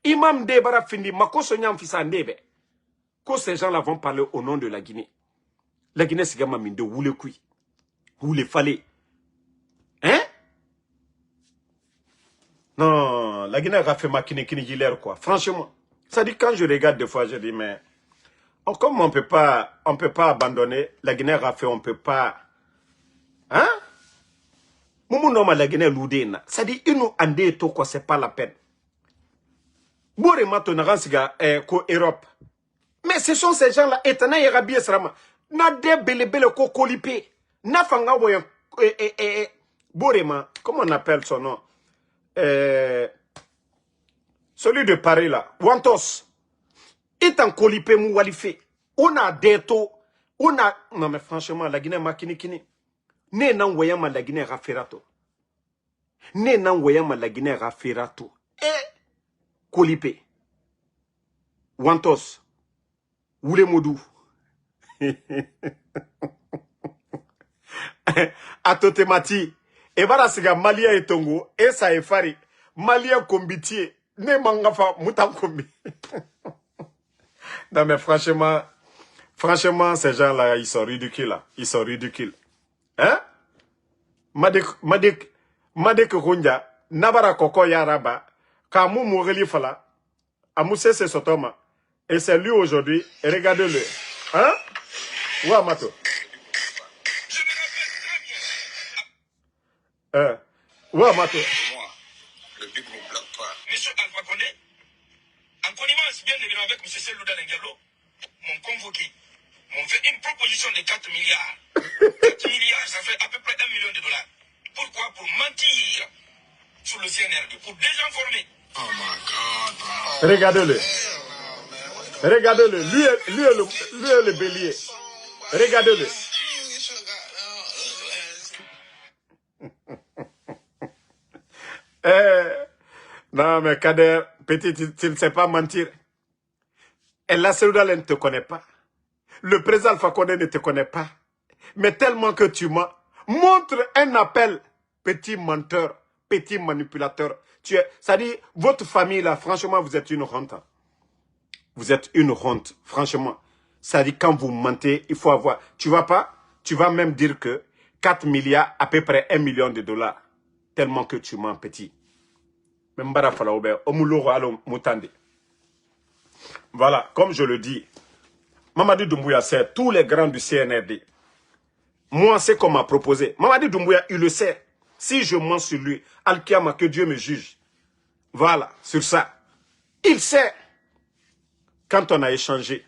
Imam debara findi, makoso nyam fisa ndebe. Que ces gens-là vont parler au nom de la Guinée. La Guinée, c'est gamin de où le cuit. Où le fallait. Hein? Non, la Guinée a fait ma kini gilaire, quoi. Franchement. Ça dit, quand je regarde des fois, je dis, mais, comme on peut pas abandonner, la Guinée a fait, on peut pas. Hein? Moumou non, la Guinée l'oudéna. Ça dit, il nous ande to, quoi, c'est pas la peine. Bore maton siga ko Europe. Mais ce sont ces gens-là, étonnants et rabiés, n'a de bele ko kolipé. N'a fanga voyant, Borema, comment on appelle son nom? Celui de Paris là, Wantos. Est en colipé mou walifé. On a des taux, on a, non mais franchement, la Guinée makini. Ne nan voyant ma la Guinée raferato. Ne nan voyant ma la Guinée raferato. Colipé. Wantos. Oule Modou. Atotemati. Et voilà, c'est que Malien et Tongo. Et ça est fari. Malien combitier. Ne mangafa moutan kombi. Non, mais franchement, ces gens-là, ils sont ridicules. Là. Ils sont ridicules. Hein? Madek Runja. Nabara Koko Yaraba. Kamou Moureli Fala. Amousse se Sotoma. Et c'est lui aujourd'hui. Et regardez-le. Hein? Ouais, Mato. Je me rappelle très bien. Ouais, Mato. Moi, le but ne bloque pas. Monsieur Alpha Condé, en connivence bien évidemment avec M. Selouda Lengelo, m'ont convoqué, m'ont fait une proposition de 4 milliards. 4 milliards, ça fait à peu près 1 million de dollars. Pourquoi? Pour mentir sur le CNRD, pour désinformer. Oh my God. Regardez-le. Regardez-le. Lui est le bélier. Regardez-le. Non, mais Kader, petit, tu ne sais pas mentir. Et la Selouda ne te connaît pas. Le président Alpha Condé ne te connaît pas. Mais tellement que tu mens. Montre un appel. Petit menteur, petit manipulateur. Ça dit, votre famille là, franchement, vous êtes une honte. Vous êtes une honte, franchement. Ça dit, quand vous mentez, il faut avoir... Tu vas même dire que 4 milliards, à peu près 1 million de dollars. Tellement que tu mens, petit. Voilà, comme je le dis, Mamadi Doumbouya, c'est tous les grands du CNRD. Moi, c'est qu'on m'a proposé. Mamadi Doumbouya, il le sait. Si je mens sur lui, Al-Kiyama, que Dieu me juge. Voilà, sur ça. Il sait. Quand on a échangé,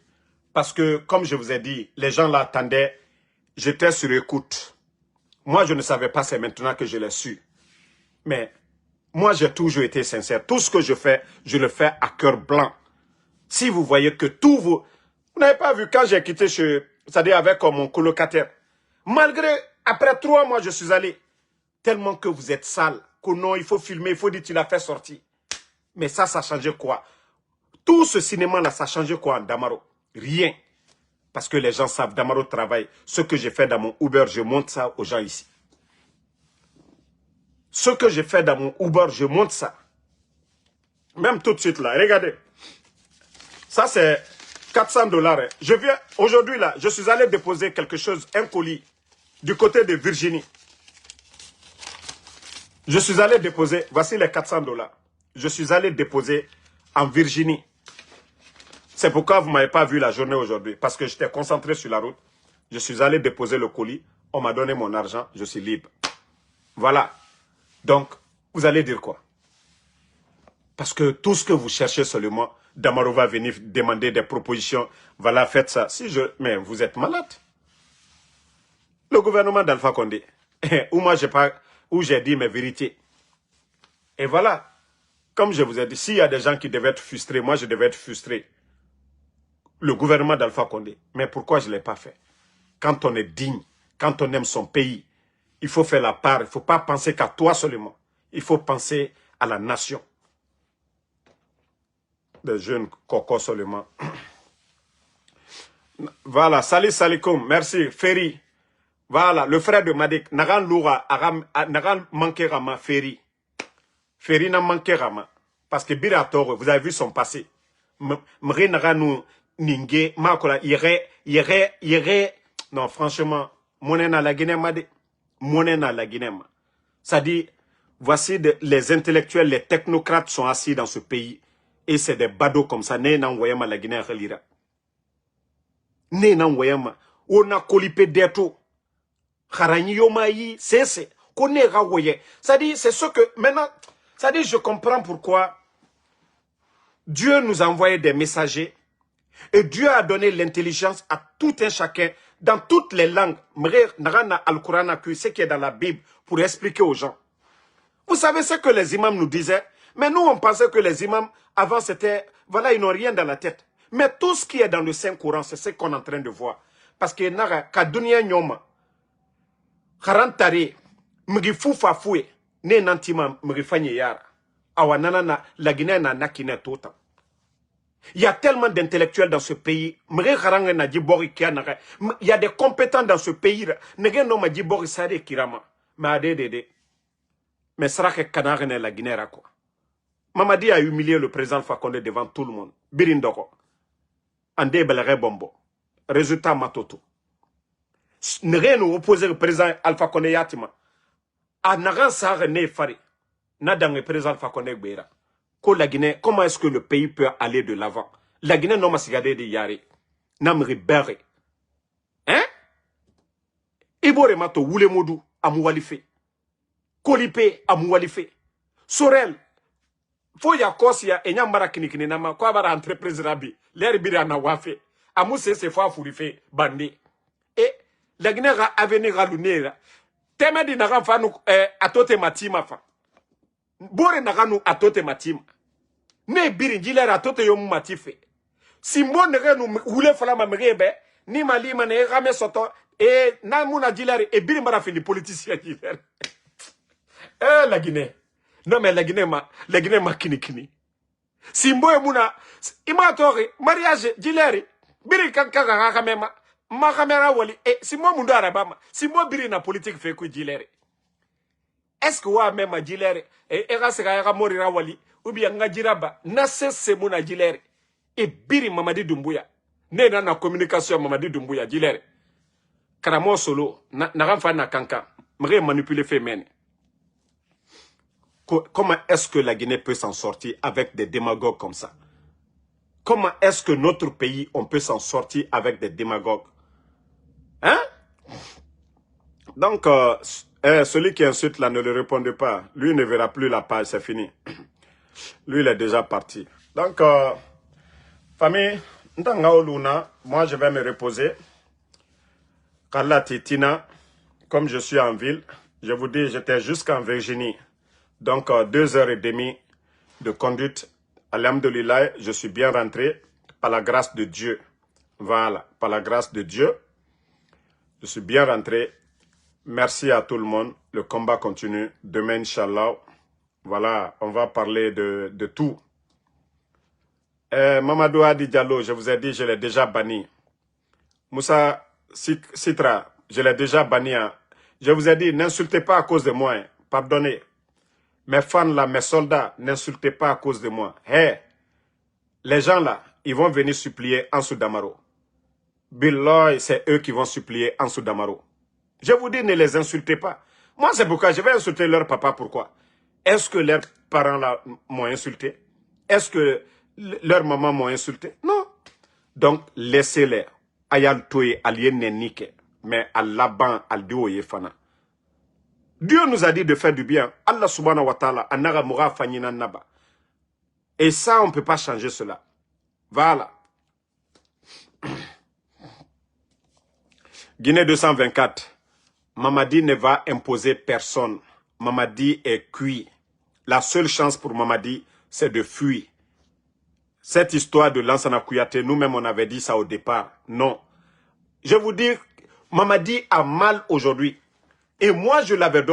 parce que, comme je vous ai dit, les gens l'attendaient, j'étais sur écoute. Moi, je ne savais pas, c'est maintenant que je l'ai su. Mais, moi, j'ai toujours été sincère. Tout ce que je fais, je le fais à cœur blanc. Si vous voyez que tout vous... Vous n'avez pas vu quand j'ai quitté c'est-à-dire avec mon colocataire. Malgré, après 3 mois, je suis allé. Tellement que vous êtes sale, que non, il faut filmer, il faut dire tu l'as fait sortir. Mais ça a changé quoi? Tout ce cinéma-là, ça a changé quoi en Damaro? Rien. Parce que les gens savent, Damaro travaille. Ce que j'ai fait dans mon Uber, je montre ça aux gens ici. Ce que j'ai fait dans mon Uber, je montre ça. Même tout de suite là, regardez. Ça c'est 400 $. Je viens, aujourd'hui là, je suis allé déposer quelque chose, un colis, du côté de Virginie. Je suis allé déposer, voici les 400 $. Je suis allé déposer en Virginie. C'est pourquoi vous ne m'avez pas vu la journée aujourd'hui. Parce que j'étais concentré sur la route. Je suis allé déposer le colis. On m'a donné mon argent. Je suis libre. Voilà. Donc, vous allez dire quoi? Parce que tout ce que vous cherchez seulement, Damaro va venir demander des propositions. Voilà, faites ça. Mais vous êtes malade. Le gouvernement d'Alpha Condé, où moi j'ai dit mes vérités. Et voilà, comme je vous ai dit, s'il y a des gens qui devaient être frustrés, moi je devais être frustré. Le gouvernement d'Alpha Condé. Mais pourquoi je ne l'ai pas fait? Quand on est digne, quand on aime son pays, il faut faire la part. Il ne faut pas penser qu'à toi seulement. Il faut penser à la nation. Des jeunes cocos seulement. Voilà, salut salikum, merci, Ferry. Voilà, le frère de Madik, Nagan Loura, Nagan Mankerama, Ferry. Ferry n'a manqué Rama. Parce que Birator, vous avez vu son passé. Mre Naganu Ninge, Makola, irait. Non, franchement, Monena la Guinée Made. Monena la Guinée. Ça dit, voici les intellectuels, les technocrates sont assis dans ce pays. Et c'est des badauds comme ça. Né nan wayama la Guinée relira. Né nan wayama. On a colipé d'eto. Harani yomayi, c'est. Kone rawoye. Ça dit, c'est ce que, maintenant, ça dit, je comprends pourquoi Dieu nous a envoyé des messagers. Et Dieu a donné l'intelligence à tout un chacun, dans toutes les langues. Ce qui est dans la Bible, pour expliquer aux gens. Vous savez ce que les imams nous disaient? Mais nous, on pensait que les imams, avant, c'était... Voilà, ils n'ont rien dans la tête. Mais tout ce qui est dans le Saint-Coran, c'est ce qu'on est en train de voir. Parce que, kadunia nyoma, harantare, mgi fufa foué, ne nantima mgi fanye yara. Awa nanana, la Guinée na nakine tota. Il y a tellement d'intellectuels dans ce pays. Il y a des compétents dans ce pays. Mais ça que Kanarene la Guinée quoi. Mamadi a humilié le président Fakonde devant tout le monde. Birindoko. Ande belere bombo. Résultat matoto. Nere nous opposer le président Alpha Condé Yatima. A naran sare ne fari. Nadang le président Alpha Condé Gbera. La Guinée, comment est-ce que le pays peut aller de l'avant? La Guinée n'a pas sigardé de yare. Namri berre. Hein? Ibore mato wule modu amoualife. Kolipe amoualife. Sorel. Faut ya kosia enya mara kinikini nama kwa bara entreprise rabi. L'air bira na wafe. Amuse se fa furife bandi. Et la Guinée va avenir à l'unera. Teme di naga fanu atote matima fa. Bore naganu atote matima. Ne biri njilera atote yomu matife. Simbo nere nu ule fala mamrebe. Ni malima ne rame soto. E na muna jilere. E biri mara fini politicien jilere. La Guinée. Non mais la Guinée ma kini. Simbo e muna. Ima tori. Mariage jilere. Biri kankaka kamema. Ma kamera wali. E simbo mundu arabama. Simbo biri na politique fait ku jilere. Est-ce que wa même jilere e rasika morira wali ou bien ngajiraba na sese muna jilere e biri Mamadi Doumbouya ne na communication Mamadi Doumbouya jilere karamo solo na ramfa na kanka mre manipuler féminin. Comment est-ce que la Guinée peut s'en sortir avec des démagogues comme ça? Comment est-ce que notre pays on peut s'en sortir avec des démagogues? Hein? Donc celui qui insulte là ne le répondez pas. Lui ne verra plus la page, c'est fini. Lui, il est déjà parti. Donc, famille, moi, je vais me reposer. Carla Titina, comme je suis en ville, je vous dis, j'étais jusqu'en Virginie. Donc, 2h30 de conduite. Alhamdoulilah, je suis bien rentré par la grâce de Dieu. Voilà, par la grâce de Dieu. Je suis bien rentré. Merci à tout le monde. Le combat continue. Demain, Inch'Allah, voilà, on va parler de tout. Mamadou Adi Diallo, je vous ai dit, je l'ai déjà banni. Moussa Sitra, je l'ai déjà banni. Hein. Je vous ai dit, n'insultez pas à cause de moi. Hein. Pardonnez. Mes fans là, mes soldats, n'insultez pas à cause de moi. Hey, les gens là, ils vont venir supplier en Damaro. Billah, c'est eux qui vont supplier en Damaro. Je vous dis, ne les insultez pas. Moi, c'est pourquoi je vais insulter leur papa. Pourquoi? Est-ce que leurs parents là m'ont insulté? Est-ce que leur maman m'ont insulté? Non. Donc, laissez-les. Ayal toye alien nike. Mais à la ban al dio ye fana. Dieu nous a dit de faire du bien. Allah subhanahu wa ta'ala, anaga moura fanyina naba. Et ça, on ne peut pas changer cela. Voilà. Guinée 224. Mamadi ne va imposer personne. Mamadi est cuit. La seule chance pour Mamadi, c'est de fuir. Cette histoire de Lansana Kouyaté, nous-mêmes, on avait dit ça au départ. Non. Je vous dis, Mamadi a mal aujourd'hui. Et moi, je l'avais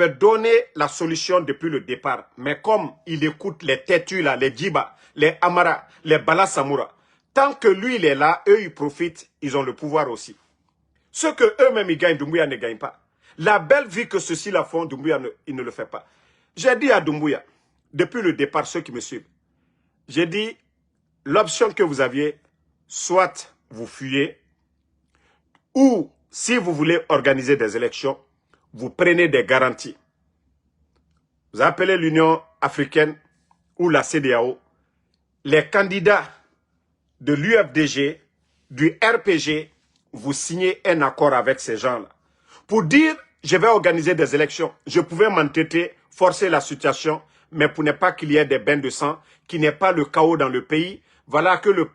donné la solution depuis le départ. Mais comme il écoute les têtus là, les Djiba, les Amara, les Bala Samoura, tant que lui, il est là, eux, ils profitent, ils ont le pouvoir aussi. Ce que eux-mêmes, ils gagnent, Doumbouya ne gagne pas. La belle vie que ceux-ci la font, Doumbouya, il ne le fait pas. J'ai dit à Doumbouya, depuis le départ, ceux qui me suivent, j'ai dit, l'option que vous aviez, soit vous fuyez, ou si vous voulez organiser des élections, vous prenez des garanties. Vous appelez l'Union africaine ou la CEDEAO, les candidats de l'UFDG, du RPG, vous signez un accord avec ces gens-là. Pour dire, je vais organiser des élections, je pouvais m'entêter, forcer la situation, mais pour ne pas qu'il y ait des bains de sang, qu'il n'y ait pas le chaos dans le pays, voilà, que le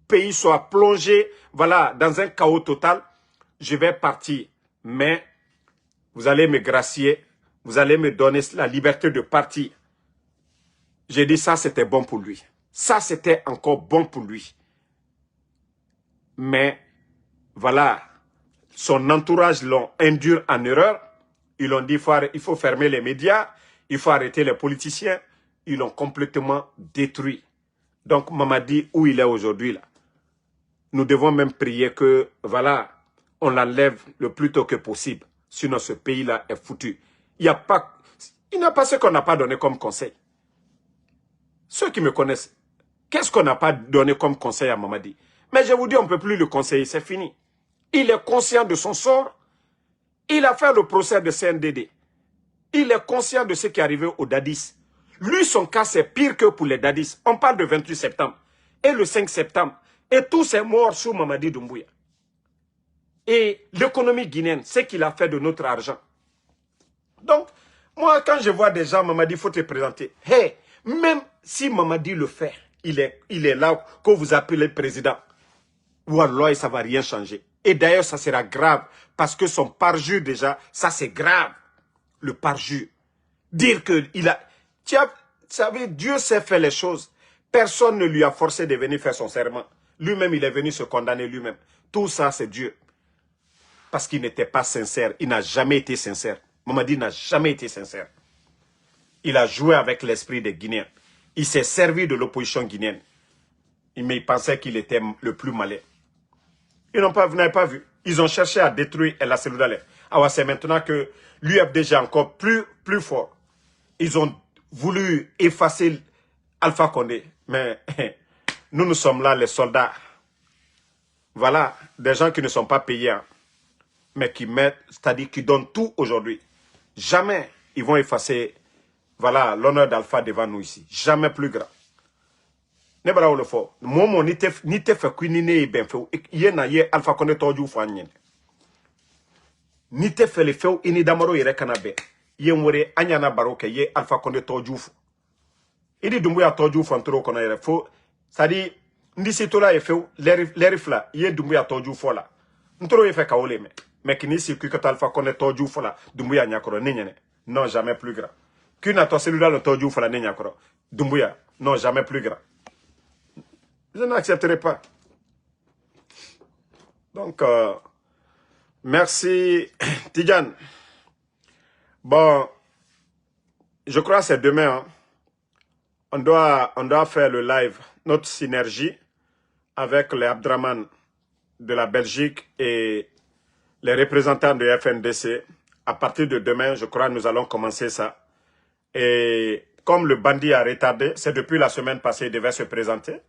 pays soit plongé, voilà, dans un chaos total, je vais partir. Mais vous allez me gracier, vous allez me donner la liberté de partir. J'ai dit ça, c'était bon pour lui. Ça, c'était encore bon pour lui. Mais, voilà, son entourage l'ont induit en erreur. Ils ont dit il faut fermer les médias, il faut arrêter les politiciens. Ils l'ont complètement détruit. Donc, Mamadi, où il est aujourd'hui, là, nous devons même prier que, voilà, on l'enlève le plus tôt que possible. Sinon, ce pays-là est foutu. Il n'y a pas ce qu'on n'a pas donné comme conseil. Ceux qui me connaissent, qu'est-ce qu'on n'a pas donné comme conseil à Mamadi? Mais je vous dis, on ne peut plus le conseiller, c'est fini. Il est conscient de son sort. Il a fait le procès de CNDD. Il est conscient de ce qui est arrivé aux Dadis. Lui, son cas, c'est pire que pour les Dadis. On parle de 28 septembre. Et le 5 septembre. Et tous ces morts sous Mamadi Doumbouya. Et l'économie guinéenne, c'est qu'il a fait de notre argent. Donc, moi, quand je vois des gens, Mamadi, il faut te présenter. Hey, même si Mamadi le fait, il est là, que vous appelez président. Wallah, ça ne va rien changer. Et d'ailleurs, ça sera grave. Parce que son parjure, déjà, ça c'est grave. Le parjure. Dire qu'il a... Tu savez, Dieu sait faire les choses. Personne ne lui a forcé de venir faire son serment. Lui-même, il est venu se condamner lui-même. Tout ça, c'est Dieu. Parce qu'il n'était pas sincère. Il n'a jamais été sincère. Mamadi n'a jamais été sincère. Il a joué avec l'esprit des Guinéens. Il s'est servi de l'opposition guinéenne. Mais il pensait qu'il était le plus malin. Vous n'avez pas vu. Ils ont cherché à détruire El Seloudalé. Alors c'est maintenant que l'UFDG est encore plus fort. Ils ont voulu effacer Alpha Condé. Mais nous sommes là, les soldats. Voilà, des gens qui ne sont pas payés, hein, mais qui mettent, c'est-à-dire qui donnent tout aujourd'hui. Jamais ils vont effacer, voilà, l'honneur d'Alpha devant nous ici. Jamais plus grand. Ne bara le fo momo ni te fe kwini ne ben fe ye na ye Alpha Condé toju fo anyen ni te fe le fe ini damaro yere kana be ye nwore anyana baroke ye Alpha Condé toju fo idi Doumbouya toju fo ntoro kono yere fo sadi ndi sitola ye fe lerifla ye Doumbouya toju fo la ntoro ye fe kawole me kini si ku ka Alpha Condé toju fo la Doumbouya nyakoro ne nyene non jamais plus grand kina to celui-là le toju fo la ne nyakoro Doumbouya non jamais plus grand. Je n'accepterai pas. Donc, merci Tidjane. Bon, je crois que c'est demain. Hein. On doit faire le live, notre synergie avec les Abdraman de la Belgique et les représentants de FNDC. À partir de demain, je crois que nous allons commencer ça. Et comme le bandit a retardé, c'est depuis la semaine passée, il devait se présenter.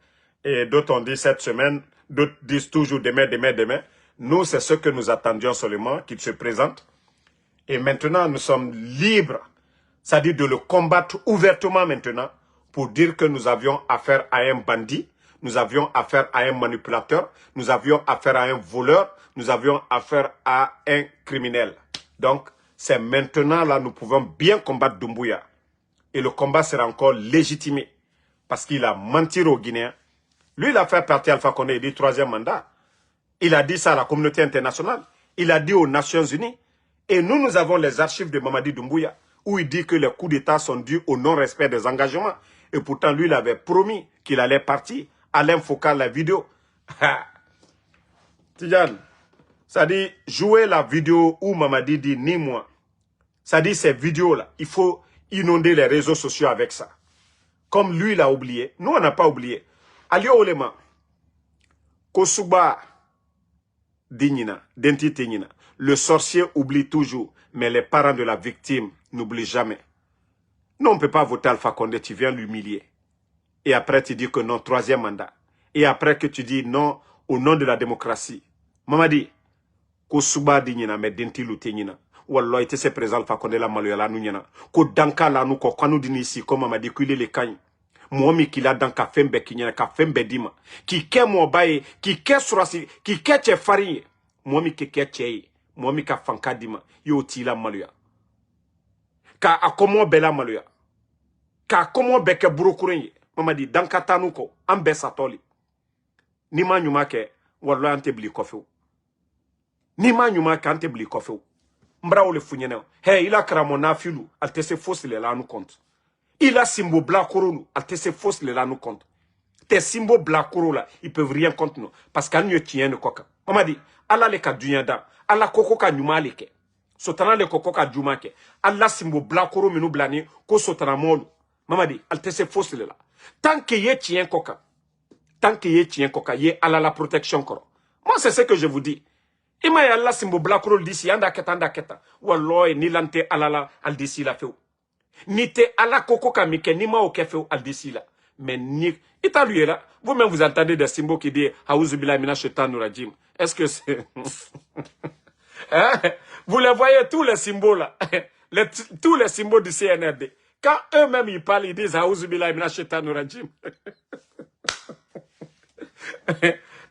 Et d'autres ont dit cette semaine, d'autres disent toujours demain. Nous, c'est ce que nous attendions seulement, qu'il se présente. Et maintenant, nous sommes libres, c'est-à-dire de le combattre ouvertement maintenant, pour dire que nous avions affaire à un bandit, nous avions affaire à un manipulateur, nous avions affaire à un voleur, nous avions affaire à un criminel. Donc, c'est maintenant là nous pouvons bien combattre Doumbouya. Et le combat sera encore légitimé. Parce qu'il a menti aux Guinéens. Lui, il a fait partie Alpha Condé du 3e mandat. Il a dit ça à la communauté internationale. Il a dit aux Nations Unies. Et nous avons les archives de Mamadi Doumbouya, où il dit que les coups d'État sont dus au non-respect des engagements. Et pourtant, lui, il avait promis qu'il allait partir. Alain Foucault, la vidéo. Tidjane, ça dit, jouer la vidéo où Mamadi dit ni moi. Ça dit, ces vidéos-là, il faut inonder les réseaux sociaux avec ça. Comme lui, il a oublié. Nous, on n'a pas oublié. Alio Olema, Kosuba, Dignina, Dentité Nina. Le sorcier oublie toujours, mais les parents de la victime n'oublient jamais. Non, on ne peut pas voter Alpha Condé, tu viens l'humilier. Et après, tu dis que non, 3e mandat. Et après que tu dis non, au nom de la démocratie. Mamadi, Kosuba Dignina, mais Dentilu Ténina. Wallah, il était présent Alpha Condé la Maloyala Nouniana. Ko Danka la nou ko kanu dini ici, comme Mamadi, qu'il est le kany. Moi, qui l'a dans café Bekinya, café Bedima. Qui qu'est mon baye, qui qu'est surasi, qui qu'est tche farine. Moi, qui qu'est tche. Moi, mi ka fanka dima. Yo tila maluya. Ka akomo bela maluya. Ka akomo beke burukurenye. Mamadi, Danka tanuko, ambe satoli. Nima nyuma ke, wallah ante bli kofeu. Nima nyuma ke ante bli kofeu. Mbra ole funyene. Hey, ila kramona filu, alte se fossile la nou compte. Il a Simbo Blakoro, alte se fausse les là nous compte. Tes Simbo Blakoro là, ils peuvent rien contre nous. Parce qu'à nous tient de coca. On m'a dit, Allah le ka dunyada, Allah koko ka nyuma leke. Sotana le koko ka djuma ke. Allah Simbo Blakoro menu blani, ko sotana molu. Mama dit, alte se fausse les là. Tant que ye tient coca, tant que ye tient coca, ye Allah la protection koro. Moi c'est ce que je vous dis. Ima ya Allah Simbo Blakoro d'ici, anda keta. Wallah, ni lante Allah la, al d'ici la feu. Ni te ala koko kamike, ni ma au kefe al d'ici là. Mais ni, italien là, vous-même vous entendez des symboles qui disent Aouzubila mina shaitanur rajim. Est-ce que c'est. Hein? Vous les voyez tous les symboles là, tous les symboles du CNRD. Quand eux-mêmes ils parlent, ils disent Aouzubila mina shaitanur rajim.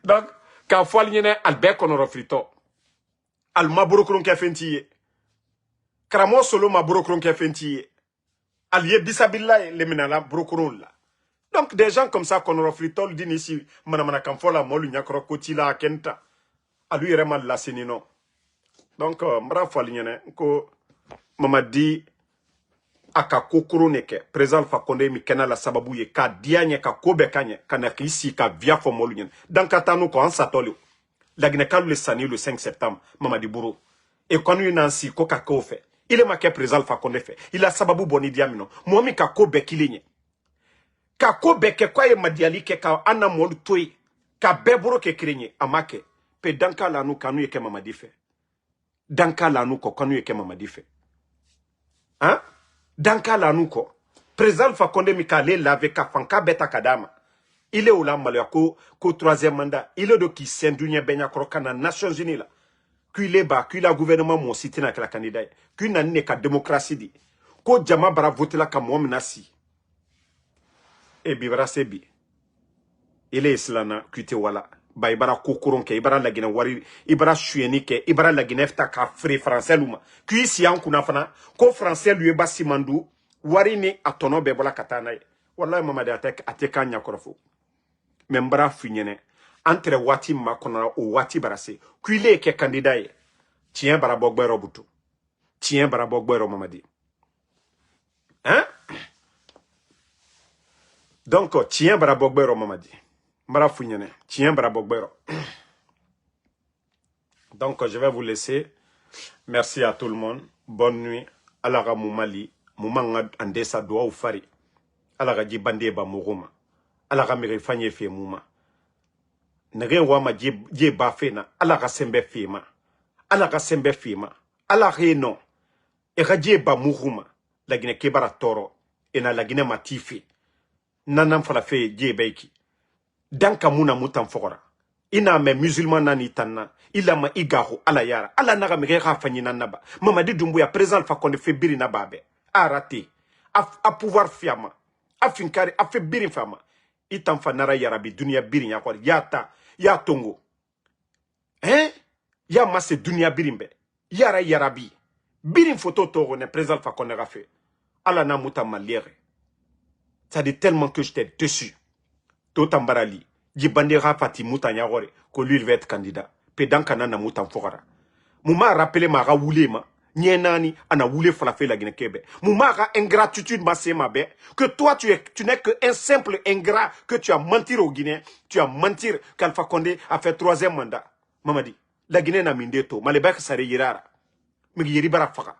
Donc, quand faut l'yene albert konoro frito, al mabrokron kefentiye, kramo solo mabrokron kefentiye. Allié Bissabilla les menala brokoron là. Donc des gens comme ça qu'on reflitol din ici manamana kamfola molu nyakro kotila kenta. A lui vraiment la non. Donc mbra folignene ko Mamadi aka kokoro neke présent Alpha Condé mi kena la sababu ye ka dianye ka kobe kanye kana ici ka via fo molu nyen. Donc atanu ko ansatoli. La ginekalu le sani le 5 septembre Mamadi Bourou. Et quand nous nansi ko ka ko fait. Il est marqué présent Alpha Condé fait. Il a sababu boni diamino. Moi ka ko bekilinye. Ka ko beke kwa ye madiali ke ka ana molu toy. Ka beboro ke krenye amake. Pe danka la nou kanu ye ke Mamadi fait. Danka la nou ko kanu ye ke Mamadi fait. Hein? Danka la nou ko. Présent Alpha Condé mi ka le lave ka fanka beta kadama. Il est au lambalo ko 3e mandat. Il est de qui sendunya benya kroka na Nations Unies là. Qu'il est bas, qu'il a gouvernement mon cité na la candidat, qu'il n'a n'est qu'à démocratie dit, qu'au diamant bara voter la comme moi nasi. Et bivra sebi. Il est islana, qu'il te wala. Ba ibara kokoron ke, ibara la guinée wari, ibara choueni ke, ibara la guinée fta ka fré français luma. Qu'il si an kuna fana, qu'au français lui ba simandou, wari ni atono bebola katana. Wallah mamadi ateka nyakorofo. Membra finyene. Entre wati makona ou wati barase. Kuile ke candidat ye. Tien barabogbe butu. Tien barabogbe Mamadi. Hein? Donc, tien barabogbe Mamadi. Mbara funyene. Tien barabogbe. Donc, je vais vous laisser. Merci à tout le monde. Bonne nuit. Alaga moumali. Moumanga andesa doa ou fari. Alaga jibande ba mouruma. Alaga mirifanye fe mouma. Nere wama je bafena ala ga sembe fima ala reno e gaje ba muhuma lagine kebara toro ena lagine matifi nanam fala fe je beiki danka muna mutan fokora ina me musulman nani tanna ila ma igaho ala yara ala naga me ga fanyi nanaba Mamadi Doumbouya présent Alpha Condé fe biri na babe arate a pouvoir fiama a finkari a fe biri fama itan fa nara yarabi dunia biri ya kwa yata ya tongo. Hein? Ya masse dunia birimbe. Yara yarabi. Birin photo toro ne président Alpha Condé a fait. Ala na muta maliere. Ça dit tellement que j'étais dessus. Totambarali. Jibandera Fati muta nyagore. Que lui il va être candidat. Pédan kanana muta fora. Mouma rappelé ma raoulé ma. Nienani ana woulé falafé la Guinée-Québec. Mouma ingratitude ma c'est ma bé. Que toi tu n'es qu'un simple ingrat que tu as menti au Guinéens. Tu as menti qu'Alpha Condé a fait 3e mandat. Mamadi. La Guinée n'a mindeto. Malebek sare yirara. Mais yiri bara faka.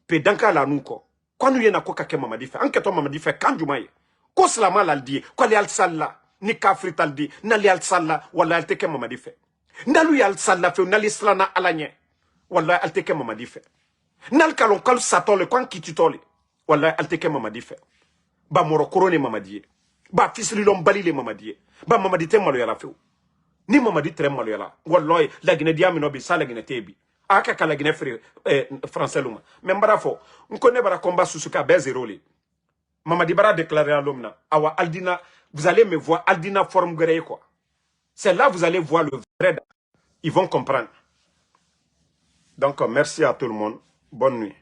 Pédanka la nou ko. Quand nous y en a quoi que Mamadi fait. Enquête Mamadi fait quand du maïe. Ko slama l'aldi. Ko li al salla. Ni kafrit aldi. Na li al salla. Wala al teke Mamadi fait. Nalu yal salla fe nali slana alanye wallahi alteke Mamadi fe nal kalon kal satole kwan kititole wallahi alteke Mamadi fe ba moro korone Mamadi ba fisli lom balile Mamadi ba Mamadi te malo yala fe ni Mamadi tre malo yala wallahi la Guinée diamino bi sala Guinée tebi aka kala Guinée français luma même bara fo on connaît bara combat susuka be zéro li Mamadi bara déclarer à l'homme awa aldina vous allez me voir aldina forme gré quoi. C'est là que vous allez voir le vrai. Ils vont comprendre. Donc, merci à tout le monde. Bonne nuit.